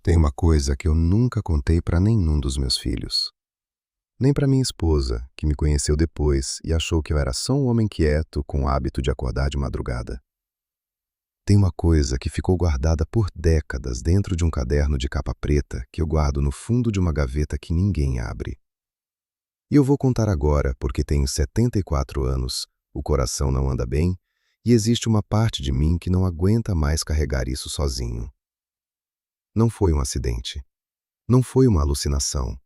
Tem uma coisa que eu nunca contei para nenhum dos meus filhos. Nem para minha esposa, que me conheceu depois e achou que eu era só um homem quieto com o hábito de acordar de madrugada. Tem uma coisa que ficou guardada por décadas dentro de um caderno de capa preta que eu guardo no fundo de uma gaveta que ninguém abre. E eu vou contar agora porque tenho 74 anos, o coração não anda bem e existe uma parte de mim que não aguenta mais carregar isso sozinho. Não foi um acidente. Não foi uma alucinação.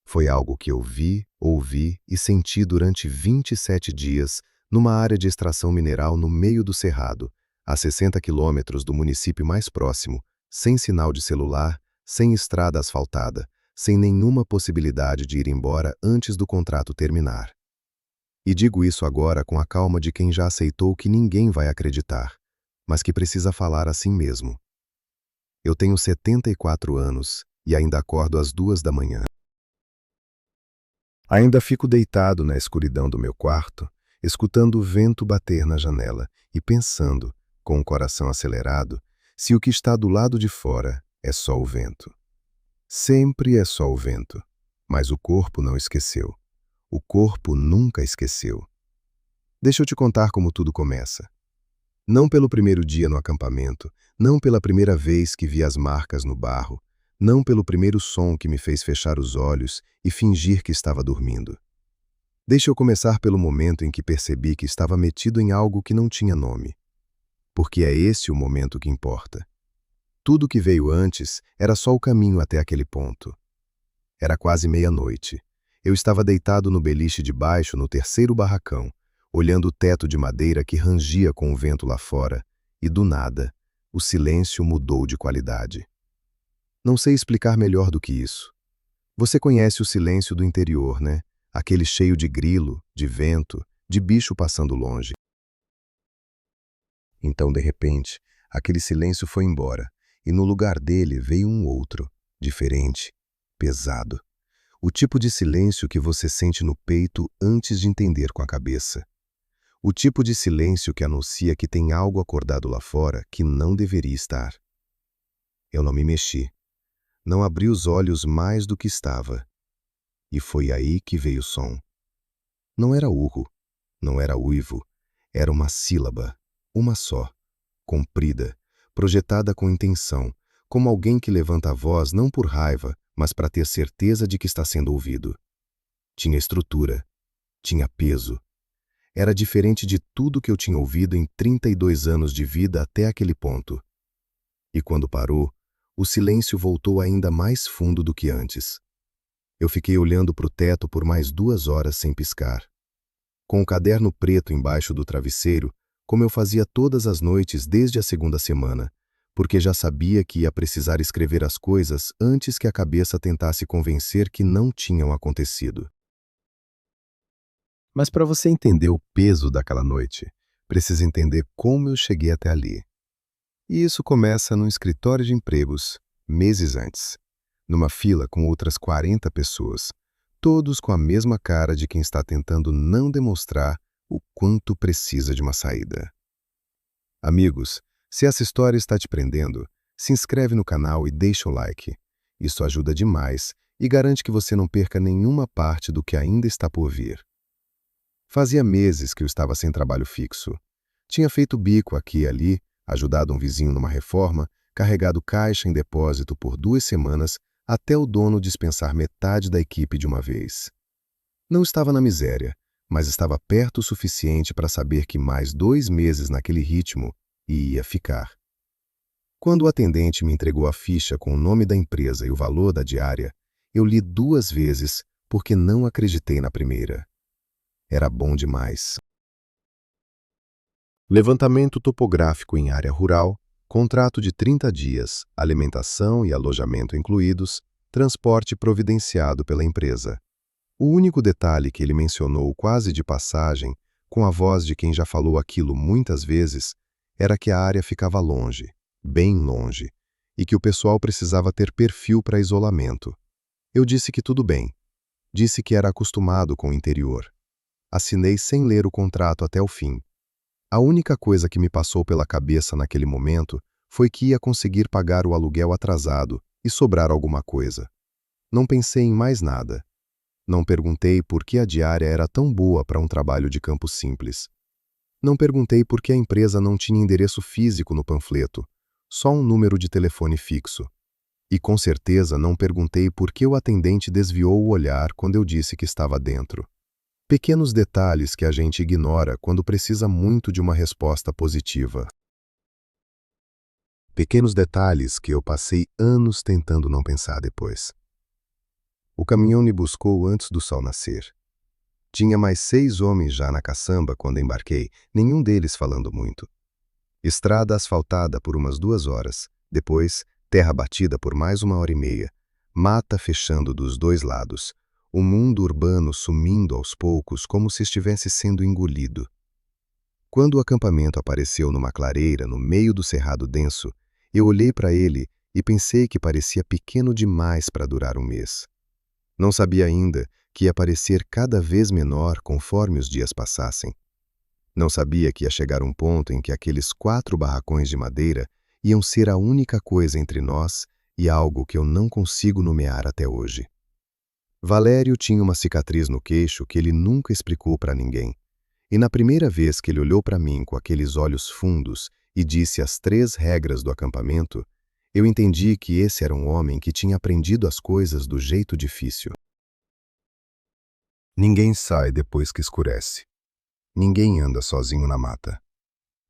Foi algo que eu vi, ouvi e senti durante 27 dias numa área de extração mineral no meio do Cerrado, a 60 quilômetros do município mais próximo, sem sinal de celular, sem estrada asfaltada, sem nenhuma possibilidade de ir embora antes do contrato terminar. E digo isso agora com a calma de quem já aceitou que ninguém vai acreditar, mas que precisa falar assim mesmo. Eu tenho 74 anos e ainda acordo às 2 da manhã. Ainda fico deitado na escuridão do meu quarto, escutando o vento bater na janela e pensando, com o coração acelerado, se o que está do lado de fora é só o vento. Sempre é só o vento, mas o corpo não esqueceu. O corpo nunca esqueceu. Deixa eu te contar como tudo começa. Não pelo primeiro dia no acampamento, não pela primeira vez que vi as marcas no barro, não pelo primeiro som que me fez fechar os olhos e fingir que estava dormindo. Deixa eu começar pelo momento em que percebi que estava metido em algo que não tinha nome. Porque é esse o momento que importa. Tudo que veio antes era só o caminho até aquele ponto. Era quase meia-noite. Eu estava deitado no beliche de baixo no terceiro barracão, olhando o teto de madeira que rangia com o vento lá fora, e do nada, o silêncio mudou de qualidade. Não sei explicar melhor do que isso. Você conhece o silêncio do interior, né? Aquele cheio de grilo, de vento, de bicho passando longe. Então, de repente, aquele silêncio foi embora, e no lugar dele veio um outro, diferente, pesado. O tipo de silêncio que você sente no peito antes de entender com a cabeça. O tipo de silêncio que anuncia que tem algo acordado lá fora que não deveria estar. Eu não me mexi. Não abri os olhos mais do que estava. E foi aí que veio o som. Não era urro, não era uivo, era uma sílaba, uma só, comprida, projetada com intenção, como alguém que levanta a voz não por raiva, mas para ter certeza de que está sendo ouvido. Tinha estrutura, tinha peso. Era diferente de tudo que eu tinha ouvido em 32 anos de vida até aquele ponto. E quando parou, o silêncio voltou ainda mais fundo do que antes. Eu fiquei olhando para o teto por mais 2 horas sem piscar. Com o caderno preto embaixo do travesseiro, como eu fazia todas as noites desde a segunda semana, porque já sabia que ia precisar escrever as coisas antes que a cabeça tentasse convencer que não tinham acontecido. Mas para você entender o peso daquela noite, precisa entender como eu cheguei até ali. E isso começa num escritório de empregos, meses antes, numa fila com outras 40 pessoas, todos com a mesma cara de quem está tentando não demonstrar o quanto precisa de uma saída. Amigos, se essa história está te prendendo, se inscreve no canal e deixa o like. Isso ajuda demais e garante que você não perca nenhuma parte do que ainda está por vir. Fazia meses que eu estava sem trabalho fixo. Tinha feito bico aqui e ali, ajudado um vizinho numa reforma, carregado caixa em depósito por 2 semanas, até o dono dispensar metade da equipe de uma vez. Não estava na miséria, mas estava perto o suficiente para saber que mais 2 meses naquele ritmo ia ficar. Quando o atendente me entregou a ficha com o nome da empresa e o valor da diária, eu li 2 vezes porque não acreditei na primeira. Era bom demais. Levantamento topográfico em área rural, contrato de 30 dias, alimentação e alojamento incluídos, transporte providenciado pela empresa. O único detalhe que ele mencionou quase de passagem, com a voz de quem já falou aquilo muitas vezes, era que a área ficava longe, bem longe, e que o pessoal precisava ter perfil para isolamento. Eu disse que tudo bem. Disse que era acostumado com o interior. Assinei sem ler o contrato até o fim. A única coisa que me passou pela cabeça naquele momento foi que ia conseguir pagar o aluguel atrasado e sobrar alguma coisa. Não pensei em mais nada. Não perguntei por que a diária era tão boa para um trabalho de campo simples. Não perguntei por que a empresa não tinha endereço físico no panfleto, só um número de telefone fixo. E com certeza não perguntei por que o atendente desviou o olhar quando eu disse que estava dentro. Pequenos detalhes que a gente ignora quando precisa muito de uma resposta positiva. Pequenos detalhes que eu passei anos tentando não pensar depois. O caminhão me buscou antes do sol nascer. Tinha mais 6 homens já na caçamba quando embarquei, nenhum deles falando muito. Estrada asfaltada por umas 2 horas, depois terra batida por mais 1h30, mata fechando dos 2 lados, o mundo urbano sumindo aos poucos como se estivesse sendo engolido. Quando o acampamento apareceu numa clareira no meio do cerrado denso, eu olhei para ele e pensei que parecia pequeno demais para durar um mês. Não sabia ainda que ia parecer cada vez menor conforme os dias passassem. Não sabia que ia chegar um ponto em que aqueles 4 barracões de madeira iam ser a única coisa entre nós e algo que eu não consigo nomear até hoje. Valério tinha uma cicatriz no queixo que ele nunca explicou para ninguém. E na primeira vez que ele olhou para mim com aqueles olhos fundos e disse as 3 regras do acampamento, eu entendi que esse era um homem que tinha aprendido as coisas do jeito difícil. Ninguém sai depois que escurece. Ninguém anda sozinho na mata.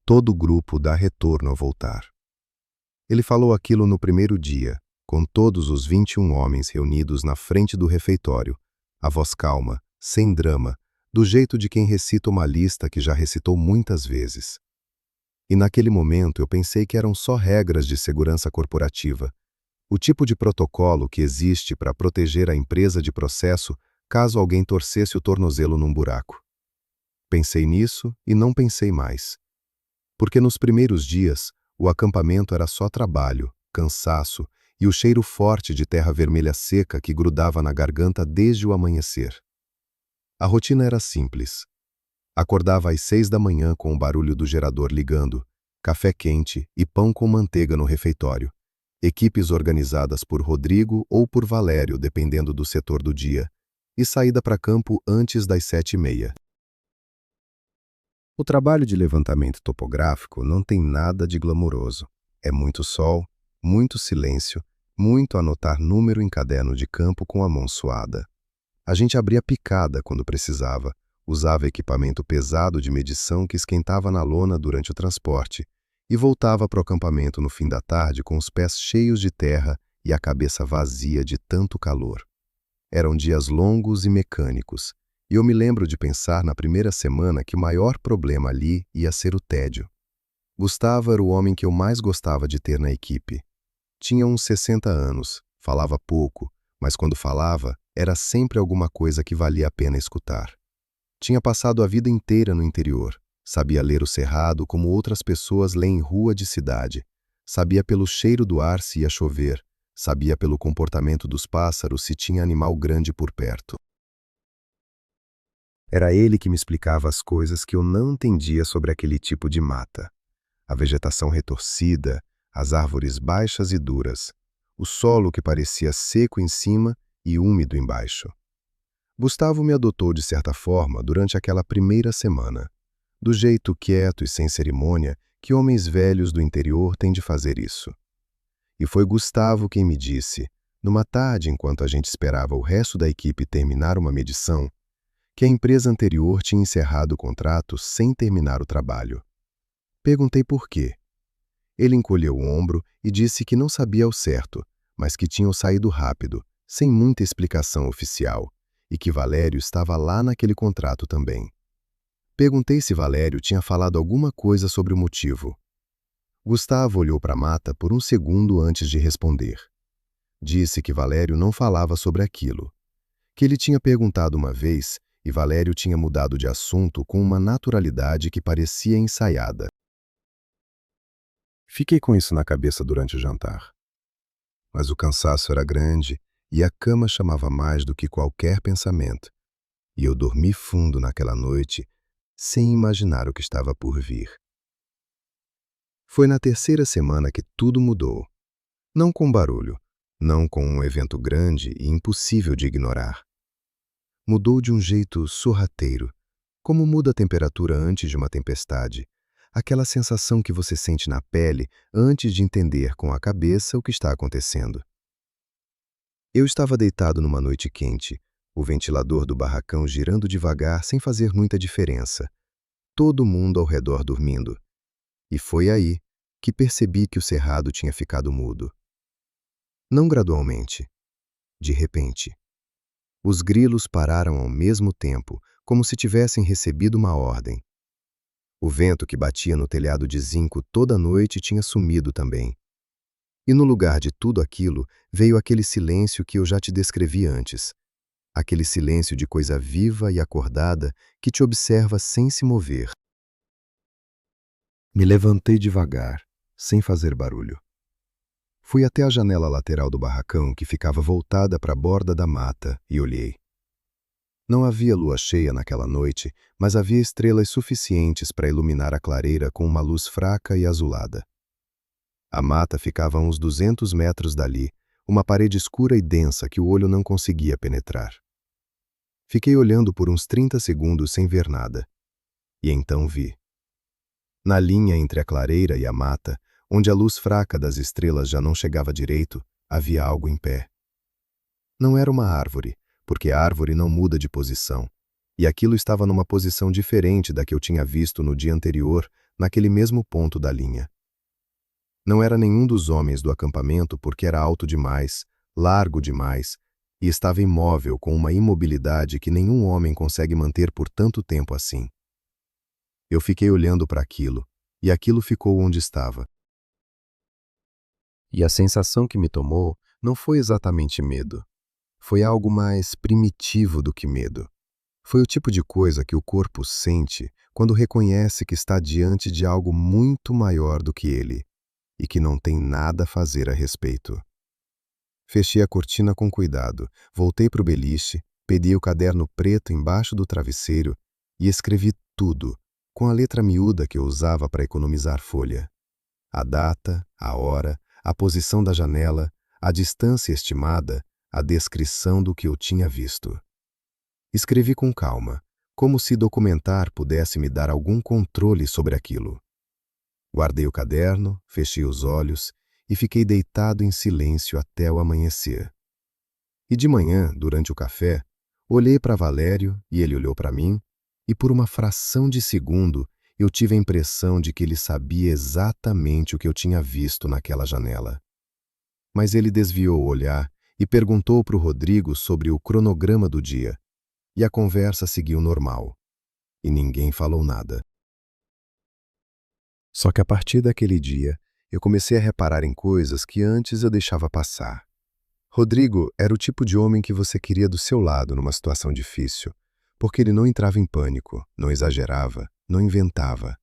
Todo grupo dá retorno ao voltar. Ele falou aquilo no primeiro dia, com todos os 21 homens reunidos na frente do refeitório, a voz calma, sem drama, do jeito de quem recita uma lista que já recitou muitas vezes. E naquele momento eu pensei que eram só regras de segurança corporativa, o tipo de protocolo que existe para proteger a empresa de processo caso alguém torcesse o tornozelo num buraco. Pensei nisso e não pensei mais. Porque nos primeiros dias, o acampamento era só trabalho, cansaço e o cheiro forte de terra vermelha seca que grudava na garganta desde o amanhecer. A rotina era simples. Acordava às 6 da manhã com o barulho do gerador ligando, café quente e pão com manteiga no refeitório, equipes organizadas por Rodrigo ou por Valério, dependendo do setor do dia, e saída para campo antes das 7h30. O trabalho de levantamento topográfico não tem nada de glamouroso. É muito sol, muito silêncio, muito anotar número em caderno de campo com a mão suada. A gente abria picada quando precisava, usava equipamento pesado de medição que esquentava na lona durante o transporte e voltava para o acampamento no fim da tarde com os pés cheios de terra e a cabeça vazia de tanto calor. Eram dias longos e mecânicos, e eu me lembro de pensar na primeira semana que o maior problema ali ia ser o tédio. Gustavo era o homem que eu mais gostava de ter na equipe. Tinha uns 60 anos, falava pouco, mas quando falava, era sempre alguma coisa que valia a pena escutar. Tinha passado a vida inteira no interior, sabia ler o cerrado como outras pessoas leem rua de cidade, sabia pelo cheiro do ar se ia chover, sabia pelo comportamento dos pássaros se tinha animal grande por perto. Era ele que me explicava as coisas que eu não entendia sobre aquele tipo de mata. A vegetação retorcida, as árvores baixas e duras, o solo que parecia seco em cima e úmido embaixo. Gustavo me adotou de certa forma durante aquela primeira semana, do jeito quieto e sem cerimônia que homens velhos do interior têm de fazer isso. E foi Gustavo quem me disse, numa tarde enquanto a gente esperava o resto da equipe terminar uma medição, que a empresa anterior tinha encerrado o contrato sem terminar o trabalho. Perguntei por quê. Ele encolheu o ombro e disse que não sabia ao certo, mas que tinham saído rápido, sem muita explicação oficial, e que Valério estava lá naquele contrato também. Perguntei se Valério tinha falado alguma coisa sobre o motivo. Gustavo olhou para a mata por um segundo antes de responder. Disse que Valério não falava sobre aquilo, que ele tinha perguntado uma vez e Valério tinha mudado de assunto com uma naturalidade que parecia ensaiada. Fiquei com isso na cabeça durante o jantar. Mas o cansaço era grande e a cama chamava mais do que qualquer pensamento, e eu dormi fundo naquela noite, sem imaginar o que estava por vir. Foi na terceira semana que tudo mudou. Não com barulho, não com um evento grande e impossível de ignorar. Mudou de um jeito sorrateiro, como muda a temperatura antes de uma tempestade, aquela sensação que você sente na pele antes de entender com a cabeça o que está acontecendo. Eu estava deitado numa noite quente, o ventilador do barracão girando devagar sem fazer muita diferença, todo mundo ao redor dormindo. E foi aí que percebi que o cerrado tinha ficado mudo. Não gradualmente, de repente. Os grilos pararam ao mesmo tempo, como se tivessem recebido uma ordem. O vento que batia no telhado de zinco toda noite tinha sumido também. E no lugar de tudo aquilo veio aquele silêncio que eu já te descrevi antes. Aquele silêncio de coisa viva e acordada que te observa sem se mover. Me levantei devagar, sem fazer barulho. Fui até a janela lateral do barracão que ficava voltada para a borda da mata e olhei. Não havia lua cheia naquela noite, mas havia estrelas suficientes para iluminar a clareira com uma luz fraca e azulada. A mata ficava a uns 200 metros dali, uma parede escura e densa que o olho não conseguia penetrar. Fiquei olhando por uns 30 segundos sem ver nada. E então vi. Na linha entre a clareira e a mata, onde a luz fraca das estrelas já não chegava direito, havia algo em pé. Não era uma árvore, porque a árvore não muda de posição, e aquilo estava numa posição diferente da que eu tinha visto no dia anterior, naquele mesmo ponto da linha. Não era nenhum dos homens do acampamento porque era alto demais, largo demais, e estava imóvel com uma imobilidade que nenhum homem consegue manter por tanto tempo assim. Eu fiquei olhando para aquilo, e aquilo ficou onde estava. E a sensação que me tomou não foi exatamente medo. Foi algo mais primitivo do que medo. Foi o tipo de coisa que o corpo sente quando reconhece que está diante de algo muito maior do que ele e que não tem nada a fazer a respeito. Fechei a cortina com cuidado, voltei para o beliche, pedi o caderno preto embaixo do travesseiro e escrevi tudo, com a letra miúda que eu usava para economizar folha. A data, a hora, a posição da janela, a distância estimada, a descrição do que eu tinha visto. Escrevi com calma, como se documentar pudesse me dar algum controle sobre aquilo. Guardei o caderno, fechei os olhos e fiquei deitado em silêncio até o amanhecer. E de manhã, durante o café, olhei para Valério e ele olhou para mim, e por uma fração de segundo eu tive a impressão de que ele sabia exatamente o que eu tinha visto naquela janela. Mas ele desviou o olhar e perguntou para o Rodrigo sobre o cronograma do dia, e a conversa seguiu normal, e ninguém falou nada. Só que a partir daquele dia, eu comecei a reparar em coisas que antes eu deixava passar. Rodrigo era o tipo de homem que você queria do seu lado numa situação difícil, porque ele não entrava em pânico, não exagerava, não inventava.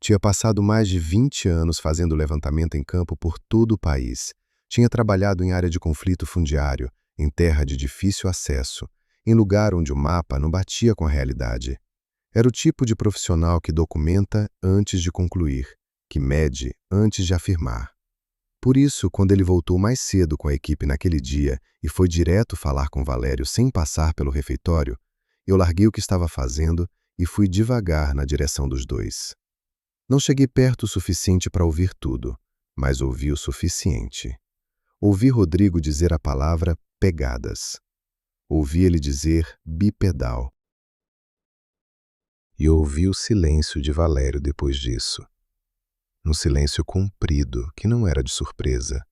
Tinha passado mais de 20 anos fazendo levantamento em campo por todo o país. Tinha trabalhado em área de conflito fundiário, em terra de difícil acesso, em lugar onde o mapa não batia com a realidade. Era o tipo de profissional que documenta antes de concluir, que mede antes de afirmar. Por isso, quando ele voltou mais cedo com a equipe naquele dia e foi direto falar com Valério sem passar pelo refeitório, eu larguei o que estava fazendo e fui devagar na direção dos dois. Não cheguei perto o suficiente para ouvir tudo, mas ouvi o suficiente. Ouvi Rodrigo dizer a palavra pegadas. Ouvi ele dizer bipedal. E ouvi o silêncio de Valério depois disso. Um silêncio comprido, que não era de surpresa.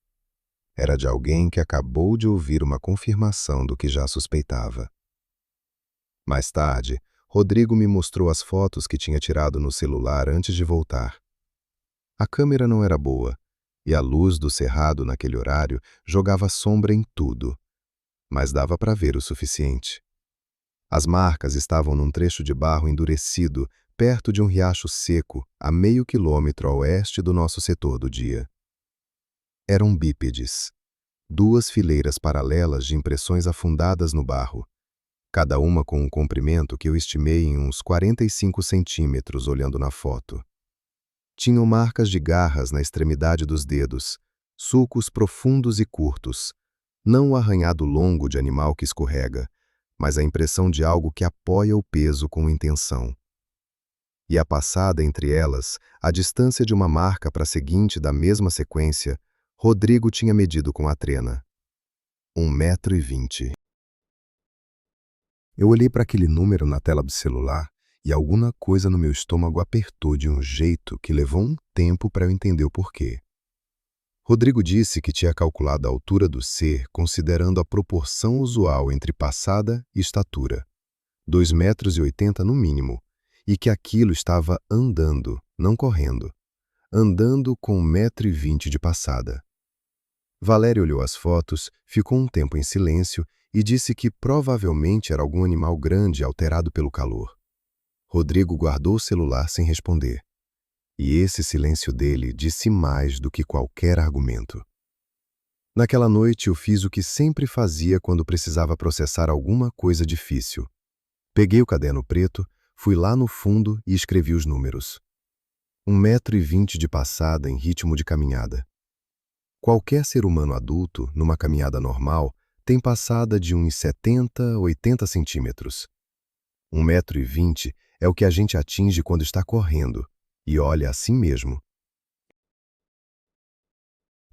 Era de alguém que acabou de ouvir uma confirmação do que já suspeitava. Mais tarde, Rodrigo me mostrou as fotos que tinha tirado no celular antes de voltar. A câmera não era boa, e a luz do cerrado naquele horário jogava sombra em tudo, mas dava para ver o suficiente. As marcas estavam num trecho de barro endurecido, perto de um riacho seco, a meio quilômetro a oeste do nosso setor do dia. Eram bípedes, 2 fileiras paralelas de impressões afundadas no barro, cada uma com um comprimento que eu estimei em uns 45 centímetros olhando na foto. Tinham marcas de garras na extremidade dos dedos, sulcos profundos e curtos, Não o arranhado longo de animal que escorrega, mas a impressão de algo que apoia o peso com intenção. E a passada entre elas, a distância de uma marca para a seguinte da mesma sequência, Rodrigo tinha medido com a trena. 1,20 m. Eu olhei para aquele número na tela do celular e alguma coisa no meu estômago apertou de um jeito que levou um tempo para eu entender o porquê. Rodrigo disse que tinha calculado a altura do ser considerando a proporção usual entre passada e estatura, 2,80 m no mínimo, e que aquilo estava andando, não correndo, andando com 1,20 m de passada. Valéria olhou as fotos, ficou um tempo em silêncio e disse que provavelmente era algum animal grande alterado pelo calor. Rodrigo guardou o celular sem responder. E esse silêncio dele disse mais do que qualquer argumento. Naquela noite eu fiz o que sempre fazia quando precisava processar alguma coisa difícil. Peguei o caderno preto, fui lá no fundo e escrevi os números. 1,20 m de passada em ritmo de caminhada. Qualquer ser humano adulto, numa caminhada normal, tem passada de uns 70, 80 centímetros. 1,20 m é o que a gente atinge quando está correndo, e olha assim mesmo.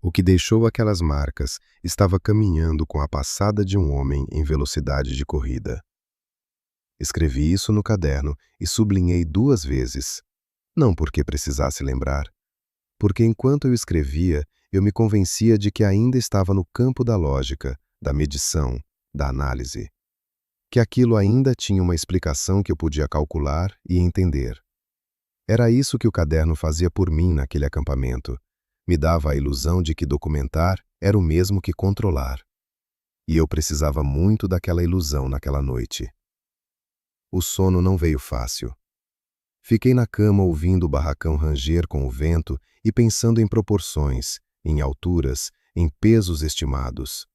O que deixou aquelas marcas estava caminhando com a passada de um homem em velocidade de corrida. Escrevi isso no caderno e sublinhei 2 vezes. Não porque precisasse lembrar, porque enquanto eu escrevia, eu me convencia de que ainda estava no campo da lógica, da medição, da análise. Que aquilo ainda tinha uma explicação que eu podia calcular e entender. Era isso que o caderno fazia por mim naquele acampamento. Me dava a ilusão de que documentar era o mesmo que controlar. E eu precisava muito daquela ilusão naquela noite. O sono não veio fácil. Fiquei na cama ouvindo o barracão ranger com o vento e pensando em proporções, em alturas, em pesos estimados.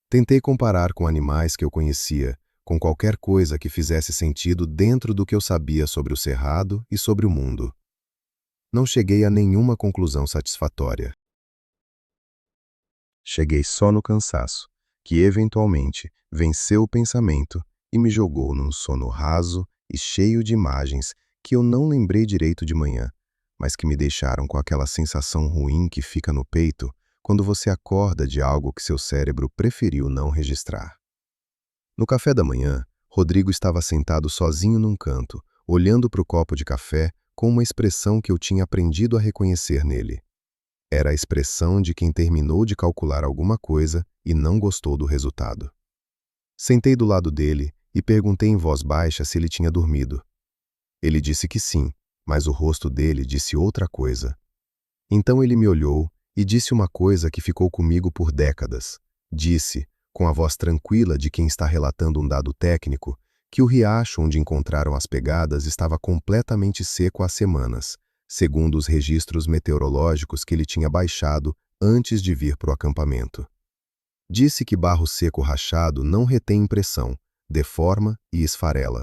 Tentei comparar com animais que eu conhecia, com qualquer coisa que fizesse sentido dentro do que eu sabia sobre o cerrado e sobre o mundo. Não cheguei a nenhuma conclusão satisfatória. Cheguei só no cansaço, que eventualmente venceu o pensamento e me jogou num sono raso e cheio de imagens que eu não lembrei direito de manhã, mas que me deixaram com aquela sensação ruim que fica no peito quando você acorda de algo que seu cérebro preferiu não registrar. No café da manhã, Rodrigo estava sentado sozinho num canto, olhando para o copo de café com uma expressão que eu tinha aprendido a reconhecer nele. Era a expressão de quem terminou de calcular alguma coisa e não gostou do resultado. Sentei do lado dele e perguntei em voz baixa se ele tinha dormido. Ele disse que sim, mas o rosto dele disse outra coisa. Então ele me olhou e disse uma coisa que ficou comigo por décadas. Disse, com a voz tranquila de quem está relatando um dado técnico, que o riacho onde encontraram as pegadas estava completamente seco há semanas, segundo os registros meteorológicos que ele tinha baixado antes de vir para o acampamento. Disse que barro seco rachado não retém impressão, deforma e esfarela.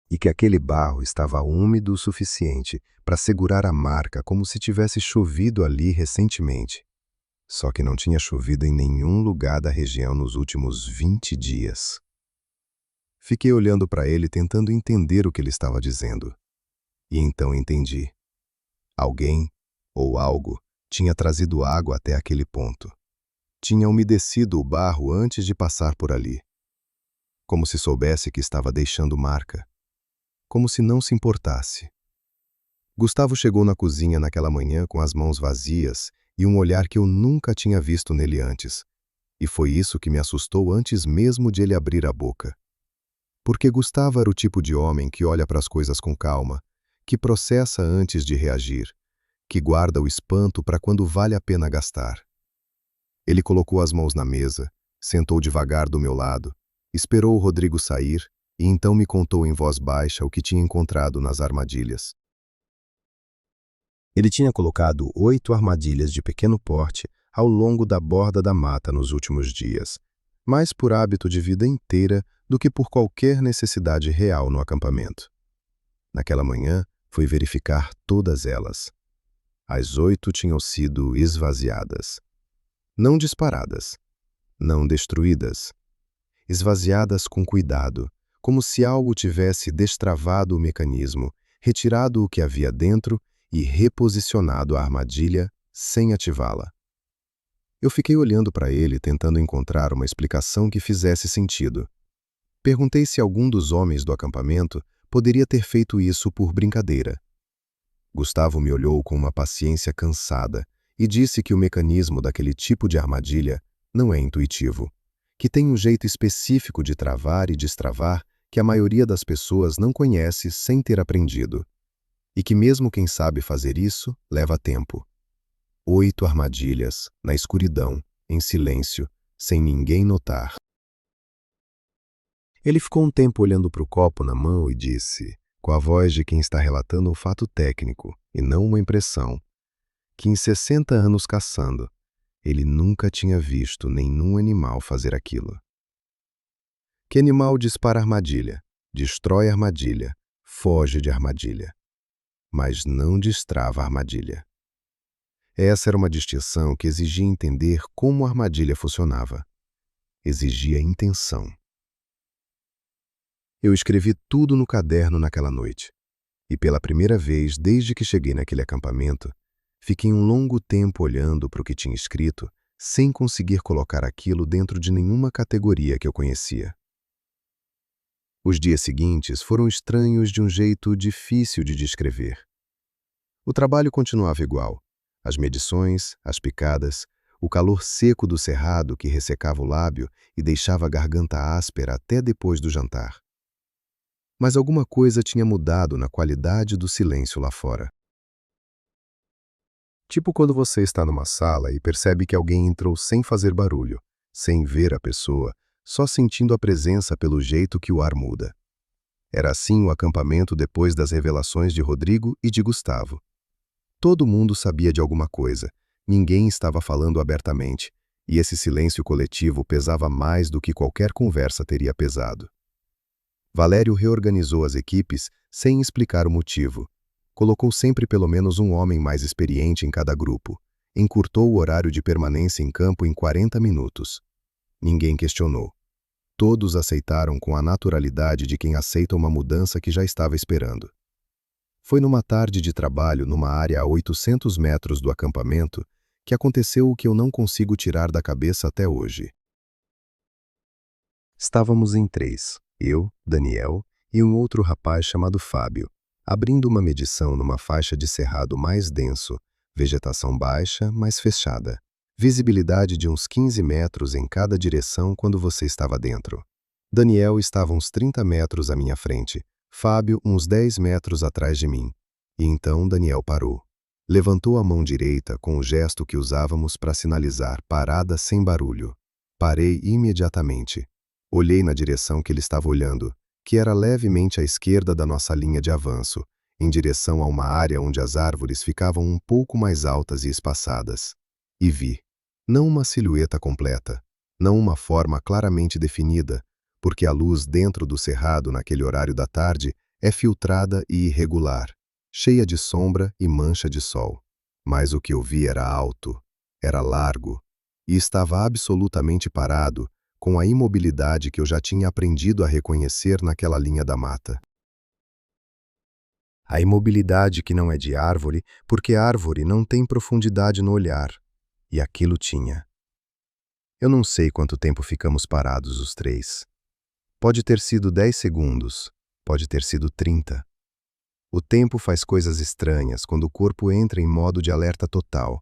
E que aquele barro estava úmido o suficiente para segurar a marca como se tivesse chovido ali recentemente. Só que não tinha chovido em nenhum lugar da região nos últimos 20 dias. Fiquei olhando para ele tentando entender o que ele estava dizendo. E então entendi. Alguém, ou algo, tinha trazido água até aquele ponto. Tinha umedecido o barro antes de passar por ali. Como se soubesse que estava deixando marca. Como se não se importasse. Gustavo chegou na cozinha naquela manhã com as mãos vazias e um olhar que eu nunca tinha visto nele antes. E foi isso que me assustou antes mesmo de ele abrir a boca. Porque Gustavo era o tipo de homem que olha para as coisas com calma, que processa antes de reagir, que guarda o espanto para quando vale a pena gastar. Ele colocou as mãos na mesa, sentou devagar do meu lado, esperou o Rodrigo sair e então me contou em voz baixa o que tinha encontrado nas armadilhas. Ele tinha colocado 8 armadilhas de pequeno porte ao longo da borda da mata nos últimos dias, mais por hábito de vida inteira do que por qualquer necessidade real no acampamento. Naquela manhã, fui verificar todas elas. As 8 tinham sido esvaziadas. Não disparadas, não destruídas, esvaziadas com cuidado, como se algo tivesse destravado o mecanismo, retirado o que havia dentro e reposicionado a armadilha sem ativá-la. Eu fiquei olhando para ele, tentando encontrar uma explicação que fizesse sentido. Perguntei se algum dos homens do acampamento poderia ter feito isso por brincadeira. Gustavo me olhou com uma paciência cansada e disse que o mecanismo daquele tipo de armadilha não é intuitivo, que tem um jeito específico de travar e destravar que a maioria das pessoas não conhece sem ter aprendido, e que mesmo quem sabe fazer isso leva tempo. 8 armadilhas, na escuridão, em silêncio, sem ninguém notar. Ele ficou um tempo olhando para o copo na mão e disse, com a voz de quem está relatando um fato técnico e não uma impressão, que em 60 anos caçando, ele nunca tinha visto nenhum animal fazer aquilo. Que animal dispara armadilha, destrói armadilha, foge de armadilha, mas não destrava a armadilha. Essa era uma distinção que exigia entender como a armadilha funcionava. Exigia intenção. Eu escrevi tudo no caderno naquela noite, e pela primeira vez desde que cheguei naquele acampamento, fiquei um longo tempo olhando para o que tinha escrito, sem conseguir colocar aquilo dentro de nenhuma categoria que eu conhecia. Os dias seguintes foram estranhos de um jeito difícil de descrever. O trabalho continuava igual. As medições, as picadas, o calor seco do cerrado que ressecava o lábio e deixava a garganta áspera até depois do jantar. Mas alguma coisa tinha mudado na qualidade do silêncio lá fora. Tipo quando você está numa sala e percebe que alguém entrou sem fazer barulho, sem ver a pessoa, só sentindo a presença pelo jeito que o ar muda. Era assim o acampamento depois das revelações de Rodrigo e de Gustavo. Todo mundo sabia de alguma coisa, ninguém estava falando abertamente, e esse silêncio coletivo pesava mais do que qualquer conversa teria pesado. Valério reorganizou as equipes sem explicar o motivo. Colocou sempre pelo menos um homem mais experiente em cada grupo. Encurtou o horário de permanência em campo em 40 minutos. Ninguém questionou. Todos aceitaram com a naturalidade de quem aceita uma mudança que já estava esperando. Foi numa tarde de trabalho numa área a 800 metros do acampamento que aconteceu o que eu não consigo tirar da cabeça até hoje. Estávamos em 3, eu, Daniel e um outro rapaz chamado Fábio, abrindo uma medição numa faixa de cerrado mais denso, vegetação baixa, mas fechada. Visibilidade de uns 15 metros em cada direção quando você estava dentro. Daniel estava uns 30 metros à minha frente, Fábio uns 10 metros atrás de mim. E então Daniel parou. Levantou a mão direita com o gesto que usávamos para sinalizar parada sem barulho. Parei imediatamente. Olhei na direção que ele estava olhando, que era levemente à esquerda da nossa linha de avanço, em direção a uma área onde as árvores ficavam um pouco mais altas e espaçadas. E vi, não uma silhueta completa, não uma forma claramente definida, porque a luz dentro do cerrado naquele horário da tarde é filtrada e irregular, cheia de sombra e mancha de sol. Mas o que eu vi era alto, era largo, e estava absolutamente parado, com a imobilidade que eu já tinha aprendido a reconhecer naquela linha da mata. A imobilidade que não é de árvore, porque a árvore não tem profundidade no olhar, e aquilo tinha. Eu não sei quanto tempo ficamos parados os três. Pode ter sido 10 segundos, pode ter sido 30. O tempo faz coisas estranhas quando o corpo entra em modo de alerta total,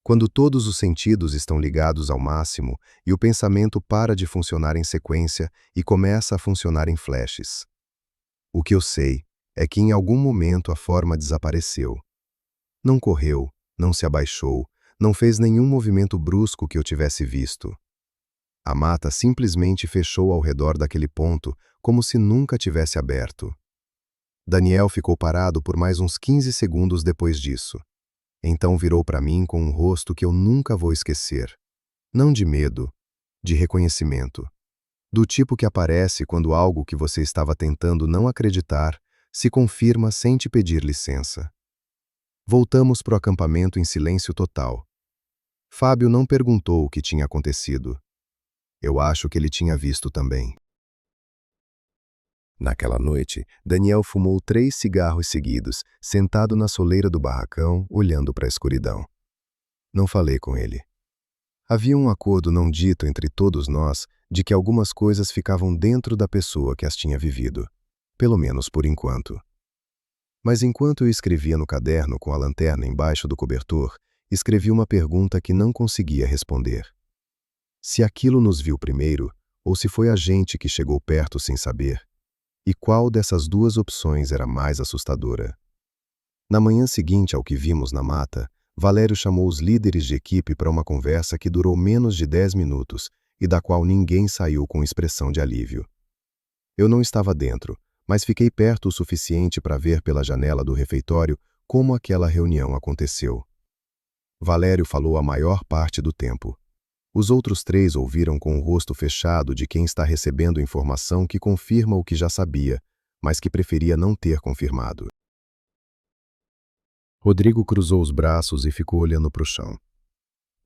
quando todos os sentidos estão ligados ao máximo e o pensamento para de funcionar em sequência e começa a funcionar em flashes. O que eu sei é que em algum momento a forma desapareceu. Não correu, não se abaixou, não fez nenhum movimento brusco que eu tivesse visto. A mata simplesmente fechou ao redor daquele ponto, como se nunca tivesse aberto. Daniel ficou parado por mais uns 15 segundos depois disso. Então virou para mim com um rosto que eu nunca vou esquecer. Não de medo, de reconhecimento. Do tipo que aparece quando algo que você estava tentando não acreditar se confirma sem te pedir licença. Voltamos para o acampamento em silêncio total. Fábio não perguntou o que tinha acontecido. Eu acho que ele tinha visto também. Naquela noite, Daniel fumou 3 cigarros seguidos, sentado na soleira do barracão, olhando para a escuridão. Não falei com ele. Havia um acordo não dito entre todos nós de que algumas coisas ficavam dentro da pessoa que as tinha vivido, pelo menos por enquanto. Mas enquanto eu escrevia no caderno com a lanterna embaixo do cobertor, escrevi uma pergunta que não conseguia responder. Se aquilo nos viu primeiro, ou se foi a gente que chegou perto sem saber, e qual dessas duas opções era mais assustadora? Na manhã seguinte ao que vimos na mata, Valério chamou os líderes de equipe para uma conversa que durou menos de 10 minutos e da qual ninguém saiu com expressão de alívio. Eu não estava dentro, mas fiquei perto o suficiente para ver pela janela do refeitório como aquela reunião aconteceu. Valério falou a maior parte do tempo. Os outros 3 ouviram com o rosto fechado de quem está recebendo informação que confirma o que já sabia, mas que preferia não ter confirmado. Rodrigo cruzou os braços e ficou olhando para o chão.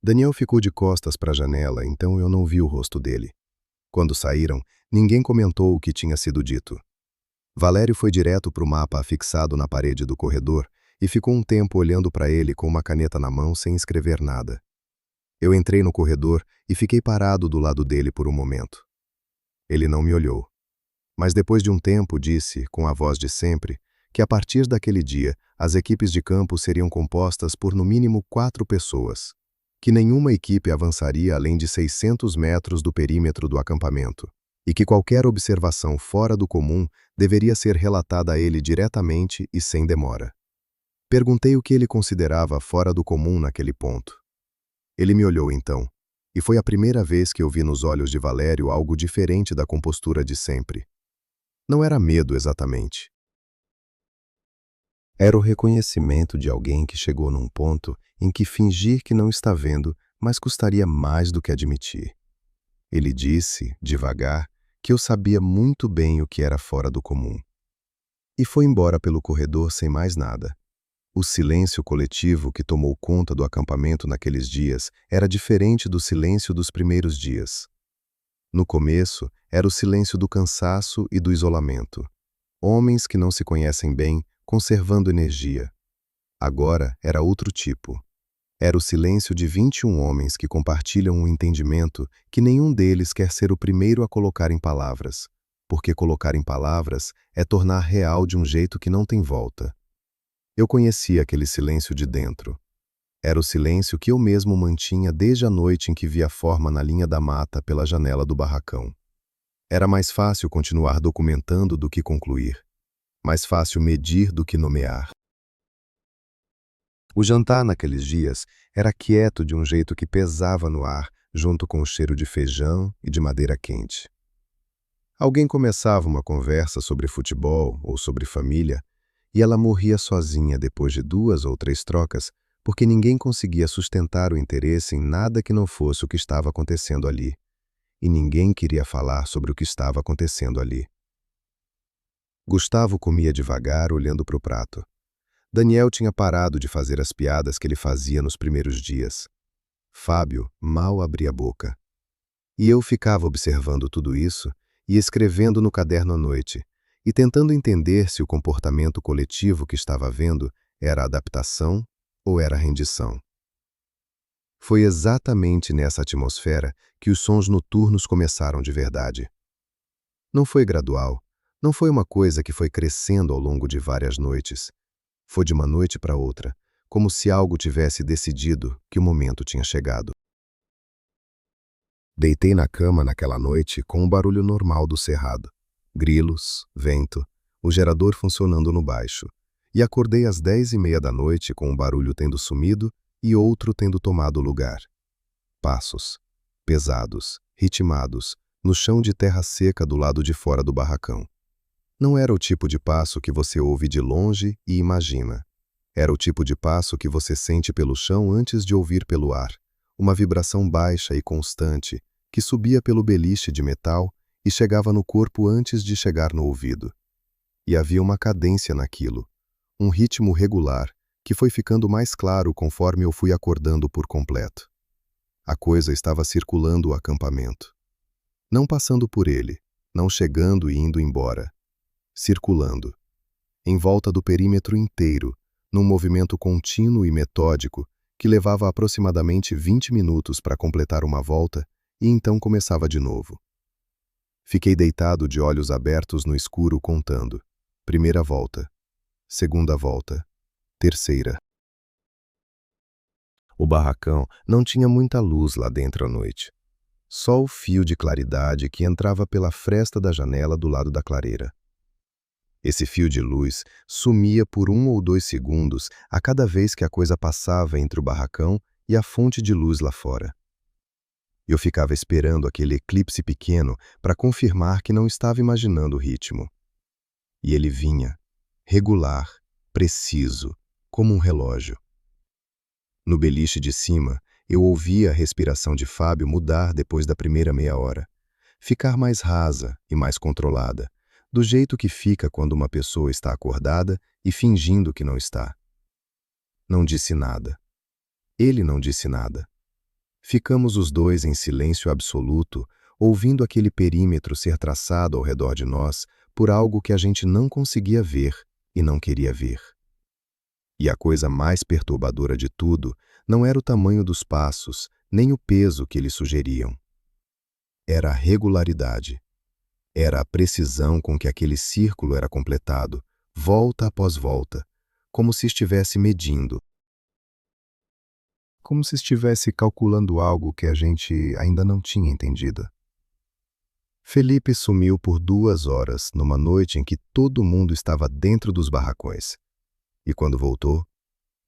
Daniel ficou de costas para a janela, então eu não vi o rosto dele. Quando saíram, ninguém comentou o que tinha sido dito. Valério foi direto para o mapa afixado na parede do corredor e ficou um tempo olhando para ele com uma caneta na mão sem escrever nada. Eu entrei no corredor e fiquei parado do lado dele por um momento. Ele não me olhou. Mas depois de um tempo disse, com a voz de sempre, que a partir daquele dia as equipes de campo seriam compostas por no mínimo 4 pessoas, que nenhuma equipe avançaria além de 600 metros do perímetro do acampamento, e que qualquer observação fora do comum deveria ser relatada a ele diretamente e sem demora. Perguntei o que ele considerava fora do comum naquele ponto. Ele me olhou então, e foi a primeira vez que eu vi nos olhos de Valério algo diferente da compostura de sempre. Não era medo exatamente. Era o reconhecimento de alguém que chegou num ponto em que fingir que não está vendo, mas custaria mais do que admitir. Ele disse, devagar, que eu sabia muito bem o que era fora do comum. E foi embora pelo corredor sem mais nada. O silêncio coletivo que tomou conta do acampamento naqueles dias era diferente do silêncio dos primeiros dias. No começo, era o silêncio do cansaço e do isolamento. Homens que não se conhecem bem, conservando energia. Agora era outro tipo. Era o silêncio de 21 homens que compartilham um entendimento que nenhum deles quer ser o primeiro a colocar em palavras, porque colocar em palavras é tornar real de um jeito que não tem volta. Eu conhecia aquele silêncio de dentro. Era o silêncio que eu mesmo mantinha desde a noite em que vi a forma na linha da mata pela janela do barracão. Era mais fácil continuar documentando do que concluir. Mais fácil medir do que nomear. O jantar naqueles dias era quieto de um jeito que pesava no ar, junto com o cheiro de feijão e de madeira quente. Alguém começava uma conversa sobre futebol ou sobre família, e ela morria sozinha depois de 2 ou 3 trocas, porque ninguém conseguia sustentar o interesse em nada que não fosse o que estava acontecendo ali. E ninguém queria falar sobre o que estava acontecendo ali. Gustavo comia devagar, olhando para o prato. Daniel tinha parado de fazer as piadas que ele fazia nos primeiros dias. Fábio mal abria a boca. E eu ficava observando tudo isso e escrevendo no caderno à noite, e tentando entender se o comportamento coletivo que estava vendo era adaptação ou era rendição. Foi exatamente nessa atmosfera que os sons noturnos começaram de verdade. Não foi gradual, não foi uma coisa que foi crescendo ao longo de várias noites. Foi de uma noite para outra, como se algo tivesse decidido que o momento tinha chegado. Deitei na cama naquela noite com o barulho normal do cerrado. Grilos, vento, o gerador funcionando no baixo. E acordei às 10h30 da noite com um barulho tendo sumido e outro tendo tomado lugar. Passos, pesados, ritmados, no chão de terra seca do lado de fora do barracão. Não era o tipo de passo que você ouve de longe e imagina. Era o tipo de passo que você sente pelo chão antes de ouvir pelo ar, uma vibração baixa e constante que subia pelo beliche de metal e chegava no corpo antes de chegar no ouvido. E havia uma cadência naquilo, um ritmo regular, que foi ficando mais claro conforme eu fui acordando por completo. A coisa estava circulando o acampamento. Não passando por ele, não chegando e indo embora. Circulando. Em volta do perímetro inteiro, num movimento contínuo e metódico que levava aproximadamente 20 minutos para completar uma volta e então começava de novo. Fiquei deitado de olhos abertos no escuro contando. Primeira volta. Segunda volta. Terceira. O barracão não tinha muita luz lá dentro à noite. Só o fio de claridade que entrava pela fresta da janela do lado da clareira. Esse fio de luz sumia por 1 ou 2 segundos a cada vez que a coisa passava entre o barracão e a fonte de luz lá fora. Eu ficava esperando aquele eclipse pequeno para confirmar que não estava imaginando o ritmo. E ele vinha, regular, preciso, como um relógio. No beliche de cima, eu ouvia a respiração de Fábio mudar depois da primeira meia hora, ficar mais rasa e mais controlada, do jeito que fica quando uma pessoa está acordada e fingindo que não está. Não disse nada. Ele não disse nada. Ficamos os dois em silêncio absoluto, ouvindo aquele perímetro ser traçado ao redor de nós por algo que a gente não conseguia ver e não queria ver. E a coisa mais perturbadora de tudo não era o tamanho dos passos, nem o peso que eles sugeriam. Era a regularidade. Era a precisão com que aquele círculo era completado, volta após volta, como se estivesse medindo. Como se estivesse calculando algo que a gente ainda não tinha entendido. Felipe sumiu por 2 horas, numa noite em que todo mundo estava dentro dos barracões. E quando voltou,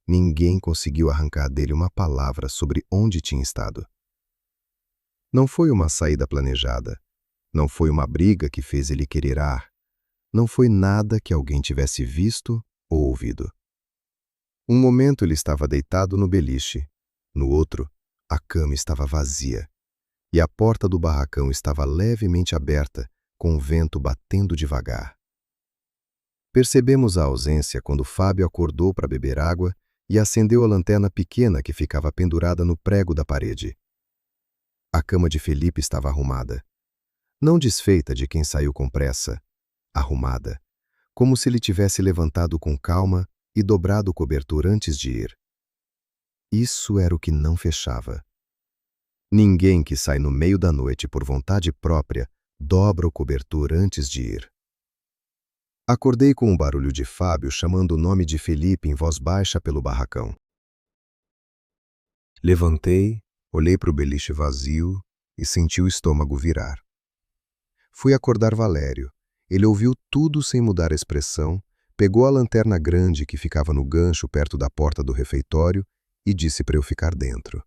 ninguém conseguiu arrancar dele uma palavra sobre onde tinha estado. Não foi uma saída planejada. Não foi uma briga que fez ele querer ar. Não foi nada que alguém tivesse visto ou ouvido. Um momento ele estava deitado no beliche. No outro, a cama estava vazia. E a porta do barracão estava levemente aberta, com o vento batendo devagar. Percebemos a ausência quando Fábio acordou para beber água e acendeu a lanterna pequena que ficava pendurada no prego da parede. A cama de Felipe estava arrumada. Não desfeita de quem saiu com pressa, arrumada, como se ele tivesse levantado com calma e dobrado o cobertor antes de ir. Isso era o que não fechava. Ninguém que sai no meio da noite por vontade própria dobra o cobertor antes de ir. Acordei com o barulho de Fábio chamando o nome de Felipe em voz baixa pelo barracão. Levantei, olhei para o beliche vazio e senti o estômago virar. Fui acordar Valério. Ele ouviu tudo sem mudar a expressão, pegou a lanterna grande que ficava no gancho perto da porta do refeitório e disse para eu ficar dentro.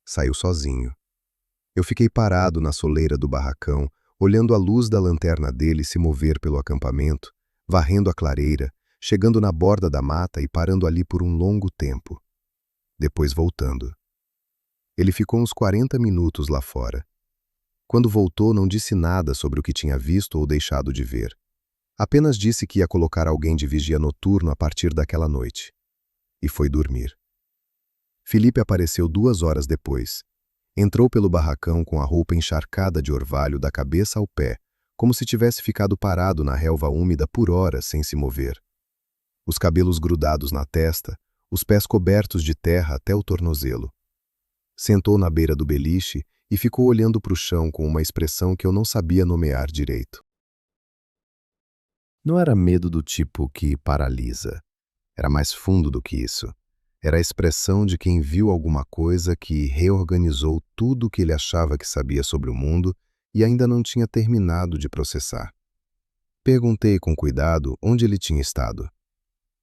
Saiu sozinho. Eu fiquei parado na soleira do barracão, olhando a luz da lanterna dele se mover pelo acampamento, varrendo a clareira, chegando na borda da mata e parando ali por um longo tempo. Depois voltando. Ele ficou uns 40 minutos lá fora. Quando voltou, não disse nada sobre o que tinha visto ou deixado de ver. Apenas disse que ia colocar alguém de vigia noturno a partir daquela noite. E foi dormir. Felipe apareceu 2 horas depois. Entrou pelo barracão com a roupa encharcada de orvalho da cabeça ao pé, como se tivesse ficado parado na relva úmida por horas sem se mover. Os cabelos grudados na testa, os pés cobertos de terra até o tornozelo. Sentou na beira do beliche e ficou olhando para o chão com uma expressão que eu não sabia nomear direito. Não era medo do tipo que paralisa. Era mais fundo do que isso. Era a expressão de quem viu alguma coisa que reorganizou tudo o que ele achava que sabia sobre o mundo e ainda não tinha terminado de processar. Perguntei com cuidado onde ele tinha estado.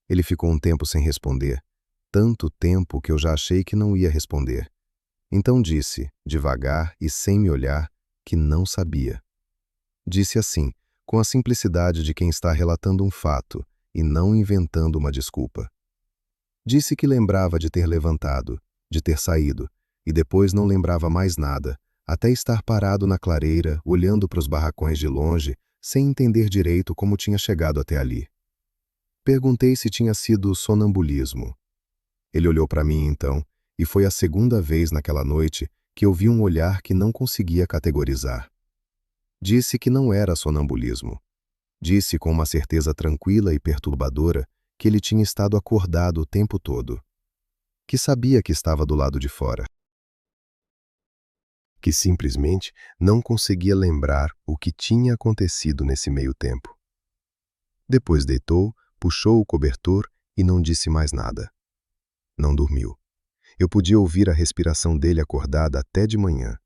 Ele ficou um tempo sem responder, tanto tempo que eu já achei que não ia responder. Então disse, devagar e sem me olhar, que não sabia. Disse assim, com a simplicidade de quem está relatando um fato e não inventando uma desculpa. Disse que lembrava de ter levantado, de ter saído, e depois não lembrava mais nada, até estar parado na clareira, olhando para os barracões de longe, sem entender direito como tinha chegado até ali. Perguntei se tinha sido sonambulismo. Ele olhou para mim então e foi a segunda vez naquela noite que eu vi um olhar que não conseguia categorizar. Disse que não era sonambulismo. Disse com uma certeza tranquila e perturbadora que ele tinha estado acordado o tempo todo, que sabia que estava do lado de fora, que simplesmente não conseguia lembrar o que tinha acontecido nesse meio tempo. Depois deitou, puxou o cobertor e não disse mais nada. Não dormiu. Eu podia ouvir a respiração dele acordada até de manhã.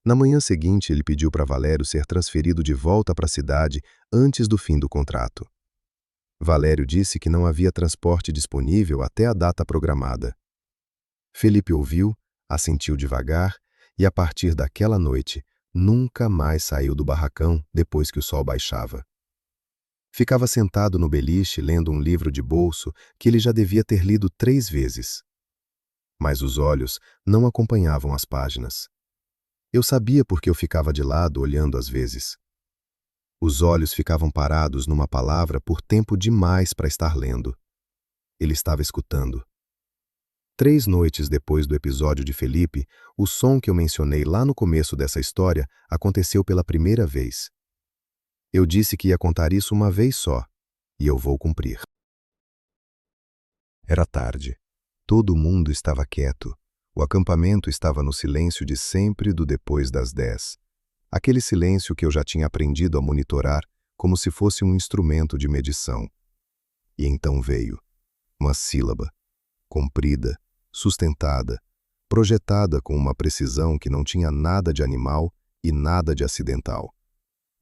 Na manhã seguinte, ele pediu para Valério ser transferido de volta para a cidade antes do fim do contrato. Valério disse que não havia transporte disponível até a data programada. Felipe ouviu, assentiu devagar e, a partir daquela noite, nunca mais saiu do barracão depois que o sol baixava. Ficava sentado no beliche lendo um livro de bolso que ele já devia ter lido 3 vezes. Mas os olhos não acompanhavam as páginas. Eu sabia porque eu ficava de lado olhando às vezes. Os olhos ficavam parados numa palavra por tempo demais para estar lendo. Ele estava escutando. 3 noites depois do episódio de Felipe, o som que eu mencionei lá no começo dessa história aconteceu pela primeira vez. Eu disse que ia contar isso uma vez só, e eu vou cumprir. Era tarde. Todo mundo estava quieto. O acampamento estava no silêncio de sempre do depois das 10. Aquele silêncio que eu já tinha aprendido a monitorar como se fosse um instrumento de medição. E então veio uma sílaba, comprida, sustentada, projetada com uma precisão que não tinha nada de animal e nada de acidental.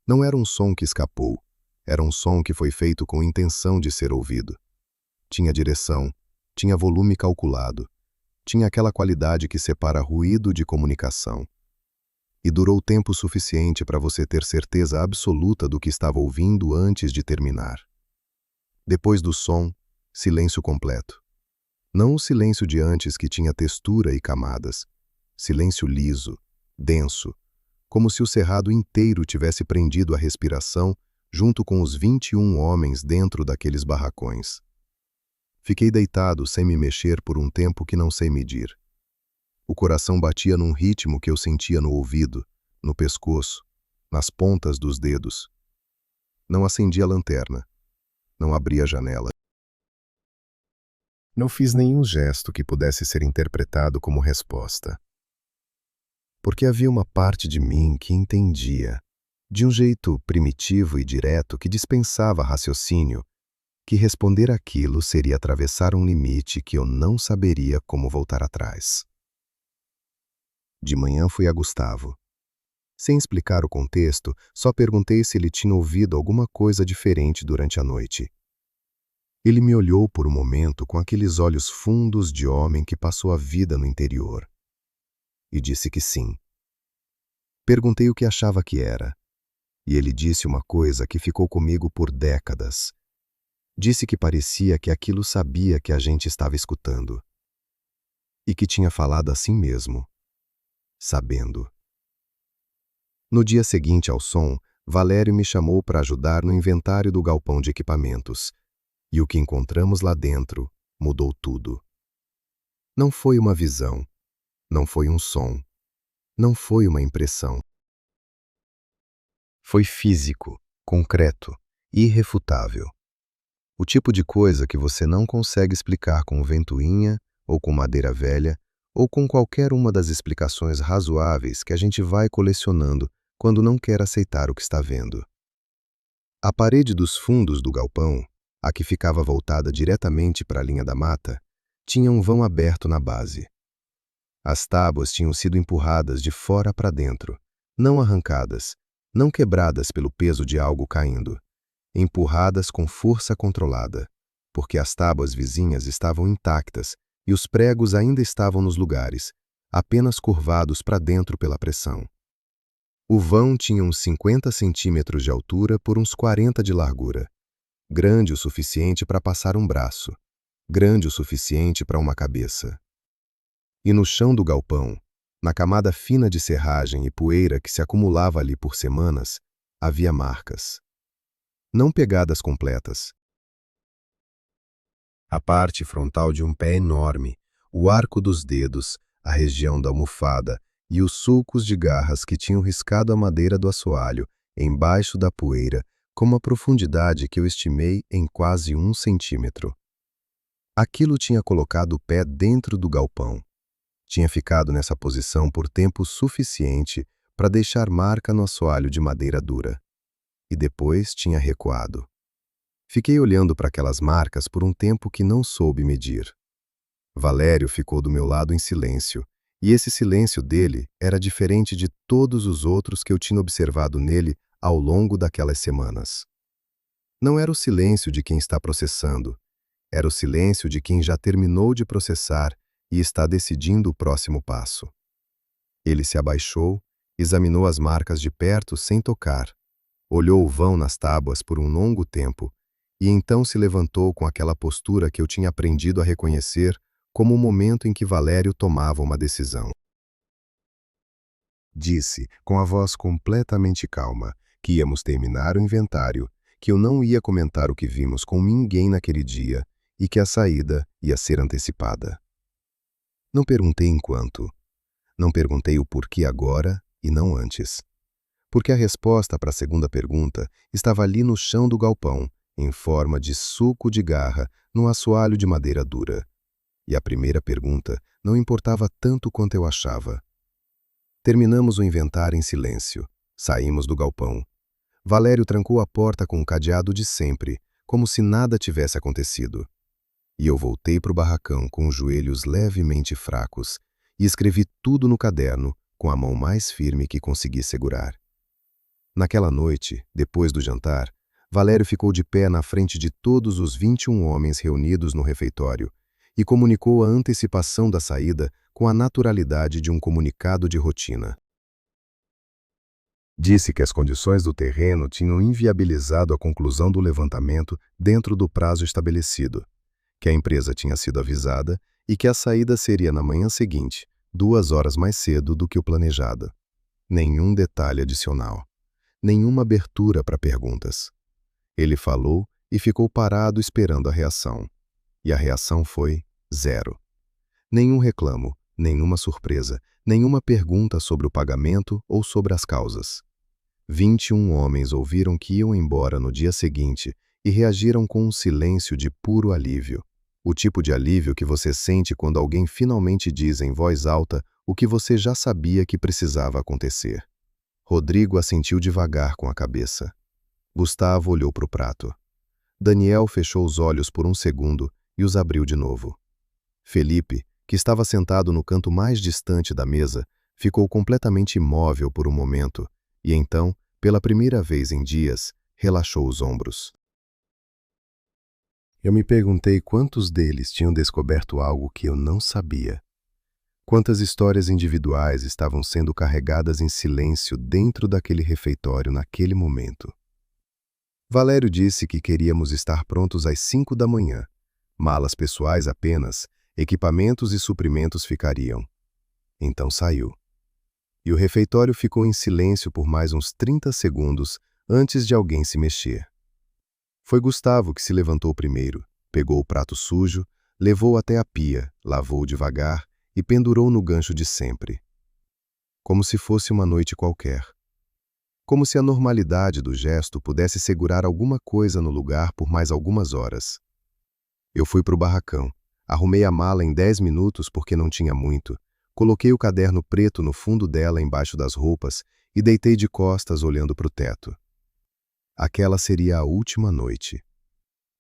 Não era um som que escapou, era um som que foi feito com intenção de ser ouvido. Tinha direção, tinha volume calculado, tinha aquela qualidade que separa ruído de comunicação. E durou tempo suficiente para você ter certeza absoluta do que estava ouvindo antes de terminar. Depois do som, silêncio completo. Não o silêncio de antes que tinha textura e camadas. Silêncio liso, denso, como se o cerrado inteiro tivesse prendido a respiração junto com os 21 homens dentro daqueles barracões. Fiquei deitado sem me mexer por um tempo que não sei medir. O coração batia num ritmo que eu sentia no ouvido, no pescoço, nas pontas dos dedos. Não acendi a lanterna. Não abri a janela. Não fiz nenhum gesto que pudesse ser interpretado como resposta. Porque havia uma parte de mim que entendia, de um jeito primitivo e direto que dispensava raciocínio, que responder aquilo seria atravessar um limite que eu não saberia como voltar atrás. De manhã fui a Gustavo. Sem explicar o contexto, só perguntei se ele tinha ouvido alguma coisa diferente durante a noite. Ele me olhou por um momento com aqueles olhos fundos de homem que passou a vida no interior. E disse que sim. Perguntei o que achava que era. E ele disse uma coisa que ficou comigo por décadas. Disse que parecia que aquilo sabia que a gente estava escutando. E que tinha falado assim mesmo. Sabendo. No dia seguinte ao som, Valério me chamou para ajudar no inventário do galpão de equipamentos. E o que encontramos lá dentro mudou tudo. Não foi uma visão, não foi um som, não foi uma impressão. Foi físico, concreto, irrefutável. O tipo de coisa que você não consegue explicar com ventoinha, ou com madeira velha, ou com qualquer uma das explicações razoáveis que a gente vai colecionando quando não quer aceitar o que está vendo. A parede dos fundos do galpão, a que ficava voltada diretamente para a linha da mata, tinha um vão aberto na base. As tábuas tinham sido empurradas de fora para dentro, não arrancadas, não quebradas pelo peso de algo caindo, empurradas com força controlada, porque as tábuas vizinhas estavam intactas e os pregos ainda estavam nos lugares, apenas curvados para dentro pela pressão. O vão tinha uns 50 centímetros de altura por uns 40 de largura, grande o suficiente para passar um braço, grande o suficiente para uma cabeça. E no chão do galpão, na camada fina de serragem e poeira que se acumulava ali por semanas, havia marcas. Não pegadas completas. A parte frontal de um pé enorme, o arco dos dedos, a região da almofada e os sulcos de garras que tinham riscado a madeira do assoalho, embaixo da poeira, com uma profundidade que eu estimei em quase 1 centímetro. Aquilo tinha colocado o pé dentro do galpão. Tinha ficado nessa posição por tempo suficiente para deixar marca no assoalho de madeira dura. E depois tinha recuado. Fiquei olhando para aquelas marcas por um tempo que não soube medir. Valério ficou do meu lado em silêncio, e esse silêncio dele era diferente de todos os outros que eu tinha observado nele ao longo daquelas semanas. Não era o silêncio de quem está processando, era o silêncio de quem já terminou de processar e está decidindo o próximo passo. Ele se abaixou, examinou as marcas de perto sem tocar, olhou o vão nas tábuas por um longo tempo e então se levantou com aquela postura que eu tinha aprendido a reconhecer como o momento em que Valério tomava uma decisão. Disse, com a voz completamente calma, que íamos terminar o inventário, que eu não ia comentar o que vimos com ninguém naquele dia e que a saída ia ser antecipada. Não perguntei enquanto. Não perguntei o porquê agora e não antes. Porque a resposta para a segunda pergunta estava ali no chão do galpão, em forma de sulco de garra, num assoalho de madeira dura. E a primeira pergunta não importava tanto quanto eu achava. Terminamos o inventário em silêncio. Saímos do galpão. Valério trancou a porta com o cadeado de sempre, como se nada tivesse acontecido. E eu voltei para o barracão com os joelhos levemente fracos e escrevi tudo no caderno com a mão mais firme que consegui segurar. Naquela noite, depois do jantar, Valério ficou de pé na frente de todos os 21 homens reunidos no refeitório e comunicou a antecipação da saída com a naturalidade de um comunicado de rotina. Disse que as condições do terreno tinham inviabilizado a conclusão do levantamento dentro do prazo estabelecido, que a empresa tinha sido avisada e que a saída seria na manhã seguinte, 2 horas mais cedo do que o planejado. Nenhum detalhe adicional. Nenhuma abertura para perguntas. Ele falou e ficou parado esperando a reação. E a reação foi 0. Nenhum reclamo, nenhuma surpresa, nenhuma pergunta sobre o pagamento ou sobre as causas. 21 homens ouviram que iam embora no dia seguinte e reagiram com um silêncio de puro alívio. O tipo de alívio que você sente quando alguém finalmente diz em voz alta o que você já sabia que precisava acontecer. Rodrigo assentiu devagar com a cabeça. Gustavo olhou para o prato. Daniel fechou os olhos por um segundo e os abriu de novo. Felipe, que estava sentado no canto mais distante da mesa, ficou completamente imóvel por um momento e então, pela primeira vez em dias, relaxou os ombros. Eu me perguntei quantos deles tinham descoberto algo que eu não sabia. Quantas histórias individuais estavam sendo carregadas em silêncio dentro daquele refeitório naquele momento. Valério disse que queríamos estar prontos às 5 da manhã. Malas pessoais apenas, equipamentos e suprimentos ficariam. Então saiu. E o refeitório ficou em silêncio por mais uns 30 segundos antes de alguém se mexer. Foi Gustavo que se levantou primeiro, pegou o prato sujo, levou até a pia, lavou devagar e pendurou no gancho de sempre. Como se fosse uma noite qualquer. Como se a normalidade do gesto pudesse segurar alguma coisa no lugar por mais algumas horas. Eu fui para o barracão, arrumei a mala em 10 minutos porque não tinha muito, coloquei o caderno preto no fundo dela embaixo das roupas e deitei de costas olhando para o teto. Aquela seria a última noite.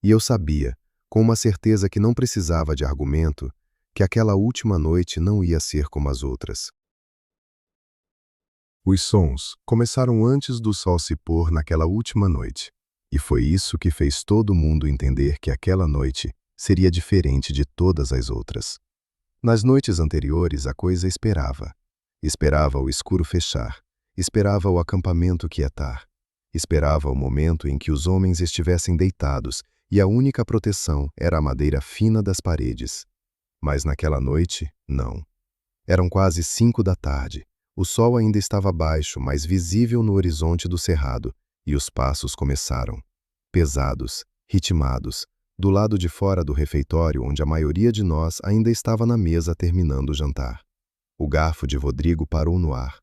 E eu sabia, com uma certeza que não precisava de argumento, que aquela última noite não ia ser como as outras. Os sons começaram antes do sol se pôr naquela última noite, e foi isso que fez todo mundo entender que aquela noite seria diferente de todas as outras. Nas noites anteriores a coisa esperava. Esperava o escuro fechar, esperava o acampamento quietar, esperava o momento em que os homens estivessem deitados e a única proteção era a madeira fina das paredes. Mas naquela noite, não. Eram quase 5 da tarde. O sol ainda estava baixo, mas visível no horizonte do cerrado, e os passos começaram. Pesados, ritmados, do lado de fora do refeitório onde a maioria de nós ainda estava na mesa terminando o jantar. O garfo de Rodrigo parou no ar.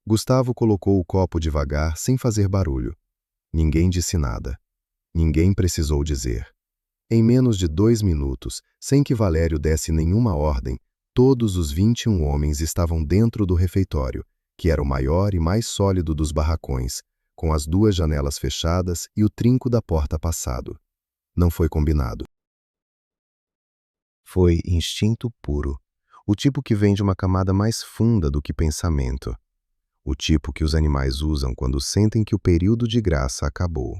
Gustavo colocou o copo devagar, sem fazer barulho. Ninguém disse nada. Ninguém precisou dizer. Em menos de 2 minutos, sem que Valério desse nenhuma ordem, todos os 21 homens estavam dentro do refeitório, que era o maior e mais sólido dos barracões, com as 2 janelas fechadas e o trinco da porta passado. Não foi combinado. Foi instinto puro, o tipo que vem de uma camada mais funda do que pensamento, o tipo que os animais usam quando sentem que o período de graça acabou.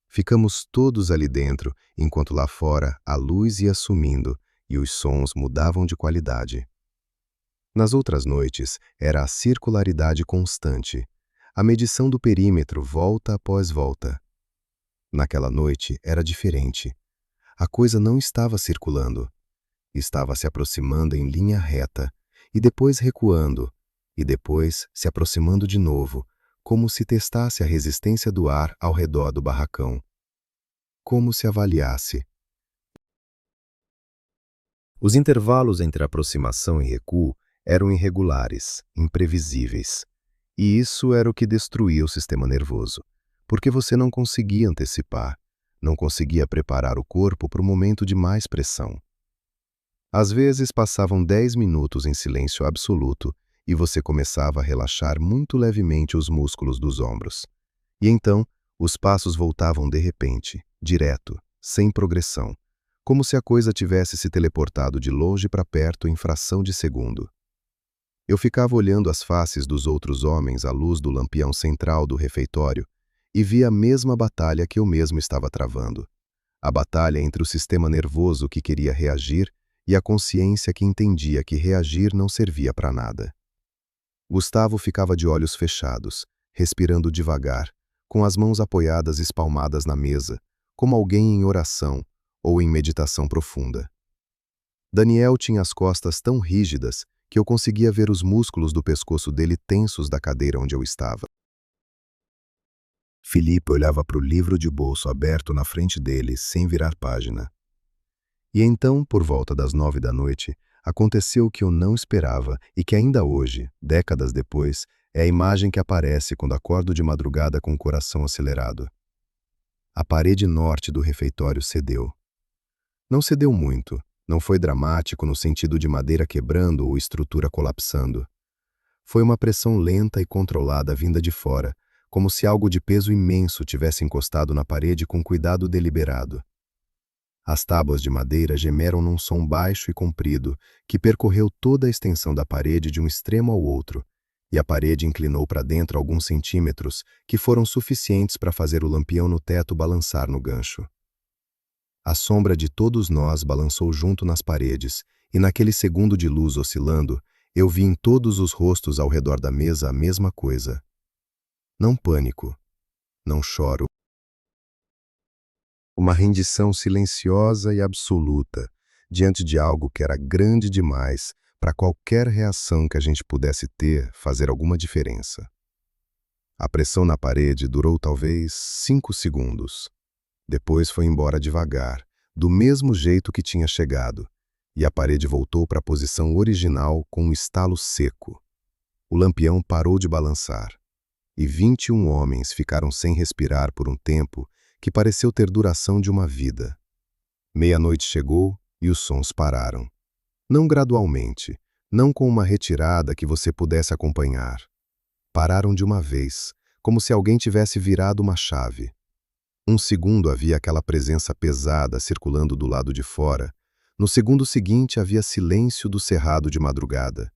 Ficamos todos ali dentro, enquanto lá fora a luz ia sumindo e os sons mudavam de qualidade. Nas outras noites, era a circularidade constante, a medição do perímetro volta após volta. Naquela noite era diferente. A coisa não estava circulando. Estava se aproximando em linha reta, e depois recuando, e depois se aproximando de novo, como se testasse a resistência do ar ao redor do barracão. Como se avaliasse. Os intervalos entre aproximação e recuo eram irregulares, imprevisíveis. E isso era o que destruía o sistema nervoso, porque você não conseguia antecipar, não conseguia preparar o corpo para o momento de mais pressão. Às vezes passavam 10 minutos em silêncio absoluto e você começava a relaxar muito levemente os músculos dos ombros. E então, os passos voltavam de repente, direto, sem progressão, como se a coisa tivesse se teleportado de longe para perto em fração de segundo. Eu ficava olhando as faces dos outros homens à luz do lampião central do refeitório e via a mesma batalha que eu mesmo estava travando. A batalha entre o sistema nervoso que queria reagir e a consciência que entendia que reagir não servia para nada. Gustavo ficava de olhos fechados, respirando devagar, com as mãos apoiadas espalmadas na mesa, como alguém em oração ou em meditação profunda. Daniel tinha as costas tão rígidas que eu conseguia ver os músculos do pescoço dele tensos da cadeira onde eu estava. Felipe olhava para o livro de bolso aberto na frente dele, sem virar página. E então, por volta das 9 da noite, aconteceu o que eu não esperava e que ainda hoje, décadas depois, é a imagem que aparece quando acordo de madrugada com o coração acelerado. A parede norte do refeitório cedeu. Não cedeu muito, não foi dramático no sentido de madeira quebrando ou estrutura colapsando. Foi uma pressão lenta e controlada vinda de fora, como se algo de peso imenso tivesse encostado na parede com cuidado deliberado. As tábuas de madeira gemeram num som baixo e comprido, que percorreu toda a extensão da parede de um extremo ao outro, e a parede inclinou para dentro alguns centímetros, que foram suficientes para fazer o lampião no teto balançar no gancho. A sombra de todos nós balançou junto nas paredes, e naquele segundo de luz oscilando, eu vi em todos os rostos ao redor da mesa a mesma coisa. Não pânico, não choro. Uma rendição silenciosa e absoluta, diante de algo que era grande demais para qualquer reação que a gente pudesse ter fazer alguma diferença. A pressão na parede durou talvez 5 segundos. Depois foi embora devagar, do mesmo jeito que tinha chegado, e a parede voltou para a posição original com um estalo seco. O lampião parou de balançar, e 21 homens ficaram sem respirar por um tempo que pareceu ter duração de uma vida. Meia-noite chegou e os sons pararam. Não gradualmente, não com uma retirada que você pudesse acompanhar. Pararam de uma vez, como se alguém tivesse virado uma chave. Um segundo havia aquela presença pesada circulando do lado de fora. No segundo seguinte havia silêncio do cerrado de madrugada.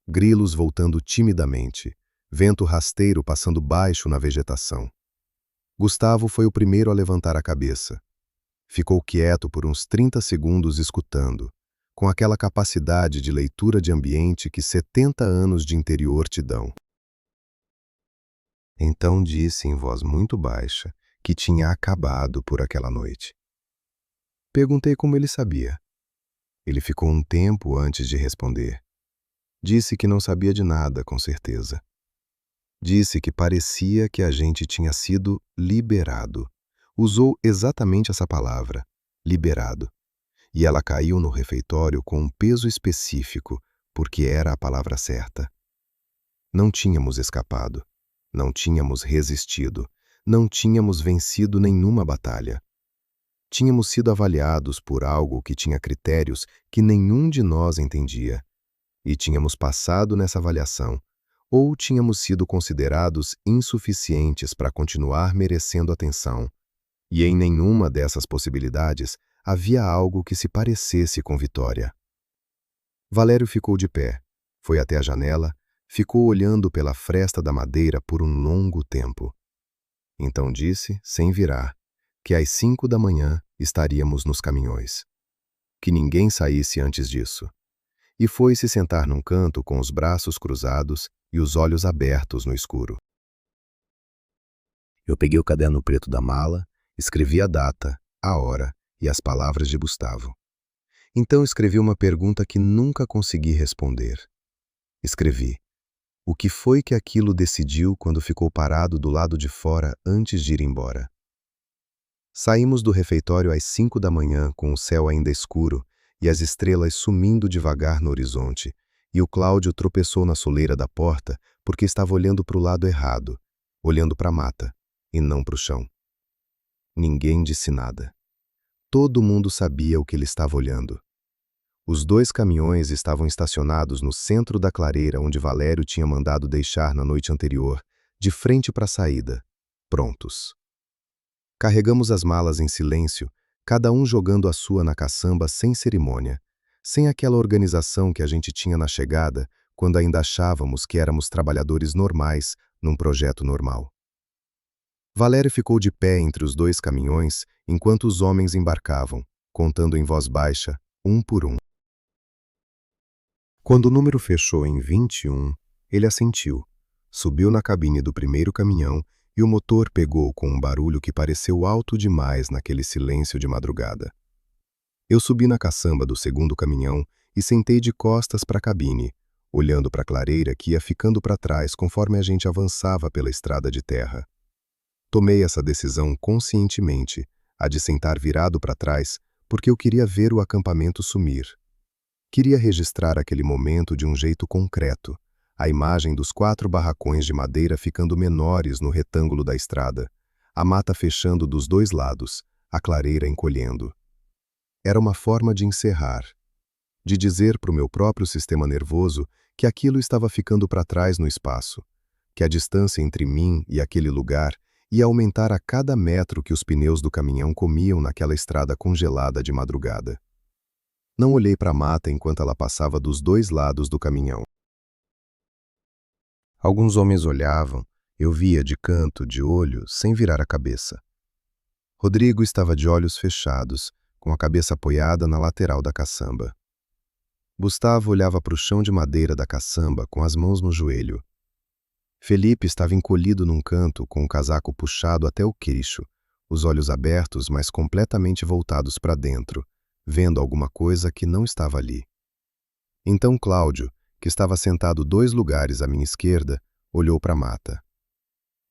Grilos voltando timidamente, vento rasteiro passando baixo na vegetação. Gustavo foi o primeiro a levantar a cabeça. Ficou quieto por uns 30 segundos escutando, com aquela capacidade de leitura de ambiente que 70 anos de interior te dão. Então disse em voz muito baixa que tinha acabado por aquela noite. Perguntei como ele sabia. Ele ficou um tempo antes de responder. Disse que não sabia de nada, com certeza. Disse que parecia que a gente tinha sido liberado. Usou exatamente essa palavra. liberado. E ela caiu no refeitório com um peso específico, porque era a palavra certa. Não tínhamos escapado. Não tínhamos resistido. Não tínhamos vencido nenhuma batalha. Tínhamos sido avaliados por algo que tinha critérios que nenhum de nós entendia. E tínhamos passado nessa avaliação, ou tínhamos sido considerados insuficientes para continuar merecendo atenção. E em nenhuma dessas possibilidades havia algo que se parecesse com vitória. Valério ficou de pé, foi até a janela, ficou olhando pela fresta da madeira por um longo tempo. Então disse, sem virar, que às 5 da manhã estaríamos nos caminhões. Que ninguém saísse antes disso. E foi se sentar num canto com os braços cruzados e os olhos abertos no escuro. Eu peguei o caderno preto da mala, escrevi a data, a hora e as palavras de Gustavo. Então escrevi uma pergunta que nunca consegui responder. Escrevi: o que foi que aquilo decidiu quando ficou parado do lado de fora antes de ir embora? Saímos do refeitório às 5 da manhã com o céu ainda escuro e as estrelas sumindo devagar no horizonte, e o Cláudio tropeçou na soleira da porta porque estava olhando para o lado errado, olhando para a mata, e não para o chão. Ninguém disse nada. Todo mundo sabia o que ele estava olhando. Os 2 caminhões estavam estacionados no centro da clareira onde Valério tinha mandado deixar na noite anterior, de frente para a saída, prontos. Carregamos as malas em silêncio, cada um jogando a sua na caçamba sem cerimônia, sem aquela organização que a gente tinha na chegada, quando ainda achávamos que éramos trabalhadores normais num projeto normal. Valério ficou de pé entre os 2 caminhões enquanto os homens embarcavam, contando em voz baixa, um por um. Quando o número fechou em 21, ele assentiu, subiu na cabine do primeiro caminhão e o motor pegou com um barulho que pareceu alto demais naquele silêncio de madrugada. Eu subi na caçamba do segundo caminhão e sentei de costas para a cabine, olhando para a clareira que ia ficando para trás conforme a gente avançava pela estrada de terra. Tomei essa decisão conscientemente, a de sentar virado para trás, porque eu queria ver o acampamento sumir. Queria registrar aquele momento de um jeito concreto, a imagem dos 4 barracões de madeira ficando menores no retângulo da estrada, a mata fechando dos 2 lados, a clareira encolhendo. Era uma forma de encerrar, de dizer para o meu próprio sistema nervoso que aquilo estava ficando para trás no espaço, que a distância entre mim e aquele lugar ia aumentar a cada metro que os pneus do caminhão comiam naquela estrada congelada de madrugada. Não olhei para a mata enquanto ela passava dos 2 lados do caminhão. Alguns homens olhavam, eu via de canto, de olho, sem virar a cabeça. Rodrigo estava de olhos fechados, com a cabeça apoiada na lateral da caçamba. Gustavo olhava para o chão de madeira da caçamba com as mãos no joelho. Felipe estava encolhido num canto, com o casaco puxado até o queixo, os olhos abertos, mas completamente voltados para dentro, vendo alguma coisa que não estava ali. Então Cláudio, que estava sentado 2 lugares à minha esquerda, olhou para a mata.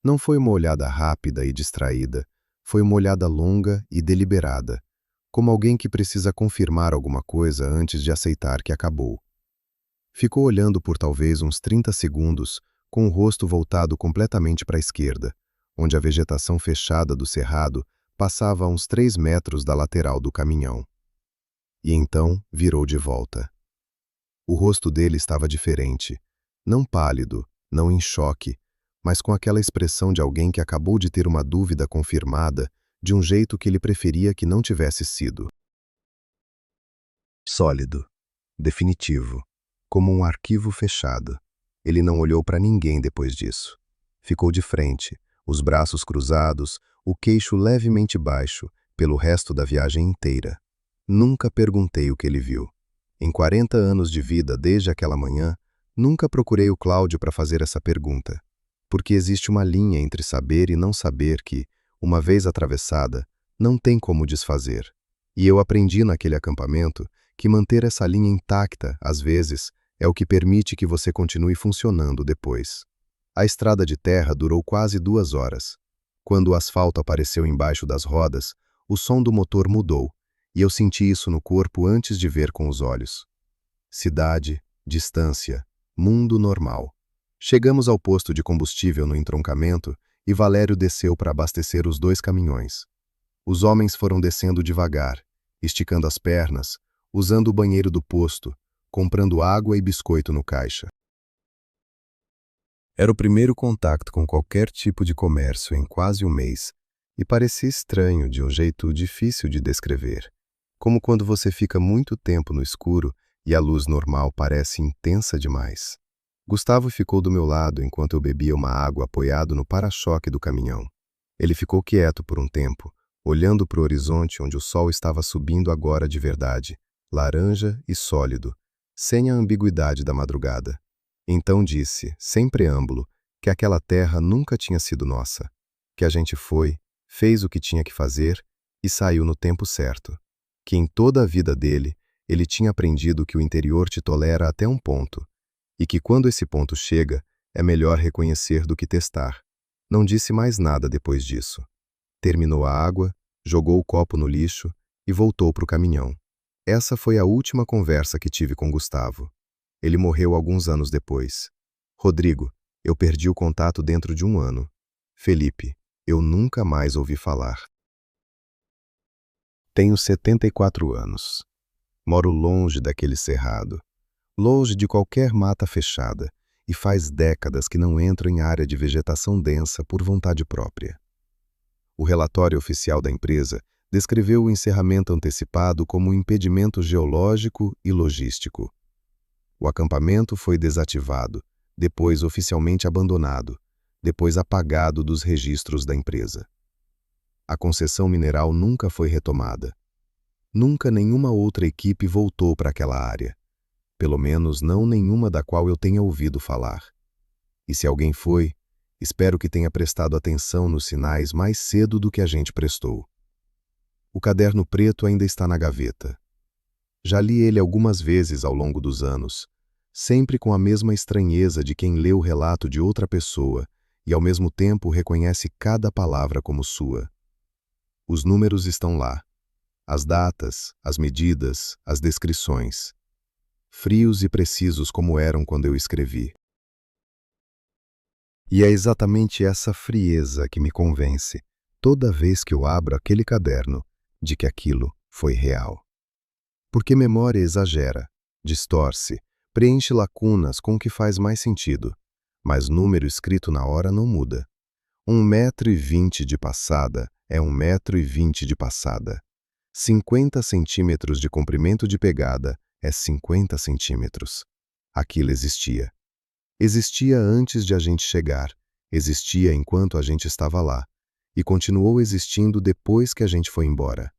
Não foi uma olhada rápida e distraída, foi uma olhada longa e deliberada, como alguém que precisa confirmar alguma coisa antes de aceitar que acabou. Ficou olhando por talvez uns 30 segundos, com o rosto voltado completamente para a esquerda, onde a vegetação fechada do cerrado passava a uns 3 metros da lateral do caminhão. E então virou de volta. O rosto dele estava diferente, não pálido, não em choque, mas com aquela expressão de alguém que acabou de ter uma dúvida confirmada de um jeito que ele preferia que não tivesse sido. Sólido, definitivo, como um arquivo fechado. Ele não olhou para ninguém depois disso. Ficou de frente, os braços cruzados, o queixo levemente baixo, pelo resto da viagem inteira. Nunca perguntei o que ele viu. Em 40 anos de vida desde aquela manhã, nunca procurei o Cláudio para fazer essa pergunta, porque existe uma linha entre saber e não saber que, uma vez atravessada, não tem como desfazer. E eu aprendi naquele acampamento que manter essa linha intacta, às vezes, é o que permite que você continue funcionando depois. A estrada de terra durou quase 2 horas. Quando o asfalto apareceu embaixo das rodas, o som do motor mudou, E eu senti isso no corpo antes de ver com os olhos. Cidade, distância, mundo normal. Chegamos ao posto de combustível no entroncamento e Valério desceu para abastecer os 2 caminhões. Os homens foram descendo devagar, esticando as pernas, usando o banheiro do posto, comprando água e biscoito no caixa. Era o primeiro contato com qualquer tipo de comércio em quase um mês, e parecia estranho de um jeito difícil de descrever, como quando você fica muito tempo no escuro e a luz normal parece intensa demais. Gustavo ficou do meu lado enquanto eu bebia uma água apoiado no para-choque do caminhão. Ele ficou quieto por um tempo, olhando para o horizonte onde o sol estava subindo agora de verdade, laranja e sólido, sem a ambiguidade da madrugada. Então disse, sem preâmbulo, que aquela terra nunca tinha sido nossa, que a gente foi, fez o que tinha que fazer e saiu no tempo certo, que em toda a vida dele, ele tinha aprendido que o interior te tolera até um ponto, e que quando esse ponto chega, é melhor reconhecer do que testar. Não disse mais nada depois disso. Terminou a água, jogou o copo no lixo e voltou para o caminhão. Essa foi a última conversa que tive com Gustavo. Ele morreu alguns anos depois. Rodrigo, eu perdi o contato dentro de um ano. Felipe, eu nunca mais ouvi falar. Tenho 74 anos. Moro longe daquele cerrado, longe de qualquer mata fechada, e faz décadas que não entro em área de vegetação densa por vontade própria. O relatório oficial da empresa descreveu o encerramento antecipado como um impedimento geológico e logístico. O acampamento foi desativado, depois oficialmente abandonado, depois apagado dos registros da empresa. A concessão mineral nunca foi retomada. Nunca nenhuma outra equipe voltou para aquela área. Pelo menos não nenhuma da qual eu tenha ouvido falar. E se alguém foi, espero que tenha prestado atenção nos sinais mais cedo do que a gente prestou. O caderno preto ainda está na gaveta. Já li ele algumas vezes ao longo dos anos, sempre com a mesma estranheza de quem lê o relato de outra pessoa e ao mesmo tempo reconhece cada palavra como sua. Os números estão lá. As datas, as medidas, as descrições. Frios e precisos como eram quando eu escrevi. E é exatamente essa frieza que me convence, toda vez que eu abro aquele caderno, de que aquilo foi real. Porque memória exagera, distorce, preenche lacunas com o que faz mais sentido, mas número escrito na hora não muda. 1,20 m de passada é 1,20 m de passada. 50 centímetros de comprimento de pegada é 50 centímetros. Aquilo existia. Existia antes de a gente chegar, existia enquanto a gente estava lá, e continuou existindo depois que a gente foi embora.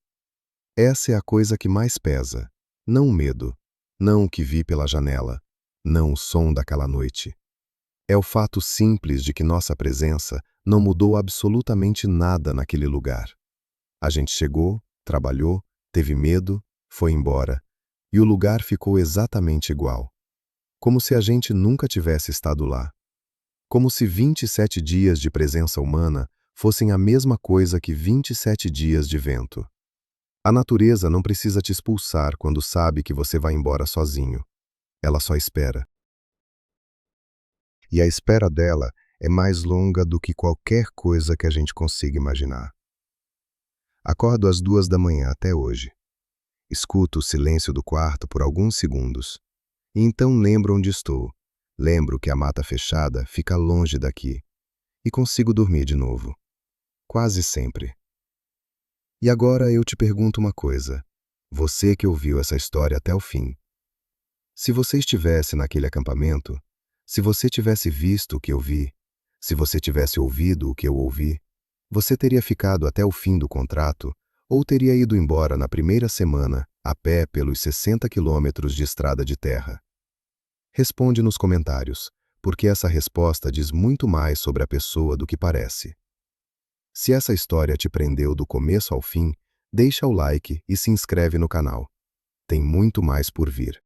Essa é a coisa que mais pesa, não o medo, não o que vi pela janela, não o som daquela noite. É o fato simples de que nossa presença não mudou absolutamente nada naquele lugar. A gente chegou, trabalhou, teve medo, foi embora, e o lugar ficou exatamente igual. Como se a gente nunca tivesse estado lá. Como se 27 dias de presença humana fossem a mesma coisa que 27 dias de vento. A natureza não precisa te expulsar quando sabe que você vai embora sozinho. Ela só espera. E a espera dela é mais longa do que qualquer coisa que a gente consiga imaginar. Acordo às 2 da manhã até hoje. Escuto o silêncio do quarto por alguns segundos. E então lembro onde estou. Lembro que a mata fechada fica longe daqui. E consigo dormir de novo. Quase sempre. E agora eu te pergunto uma coisa. Você que ouviu essa história até o fim. Se você estivesse naquele acampamento, se você tivesse visto o que eu vi, se você tivesse ouvido o que eu ouvi, você teria ficado até o fim do contrato ou teria ido embora na primeira semana, a pé pelos 60 quilômetros de estrada de terra? Responde nos comentários, porque essa resposta diz muito mais sobre a pessoa do que parece. Se essa história te prendeu do começo ao fim, deixa o like e se inscreve no canal. Tem muito mais por vir.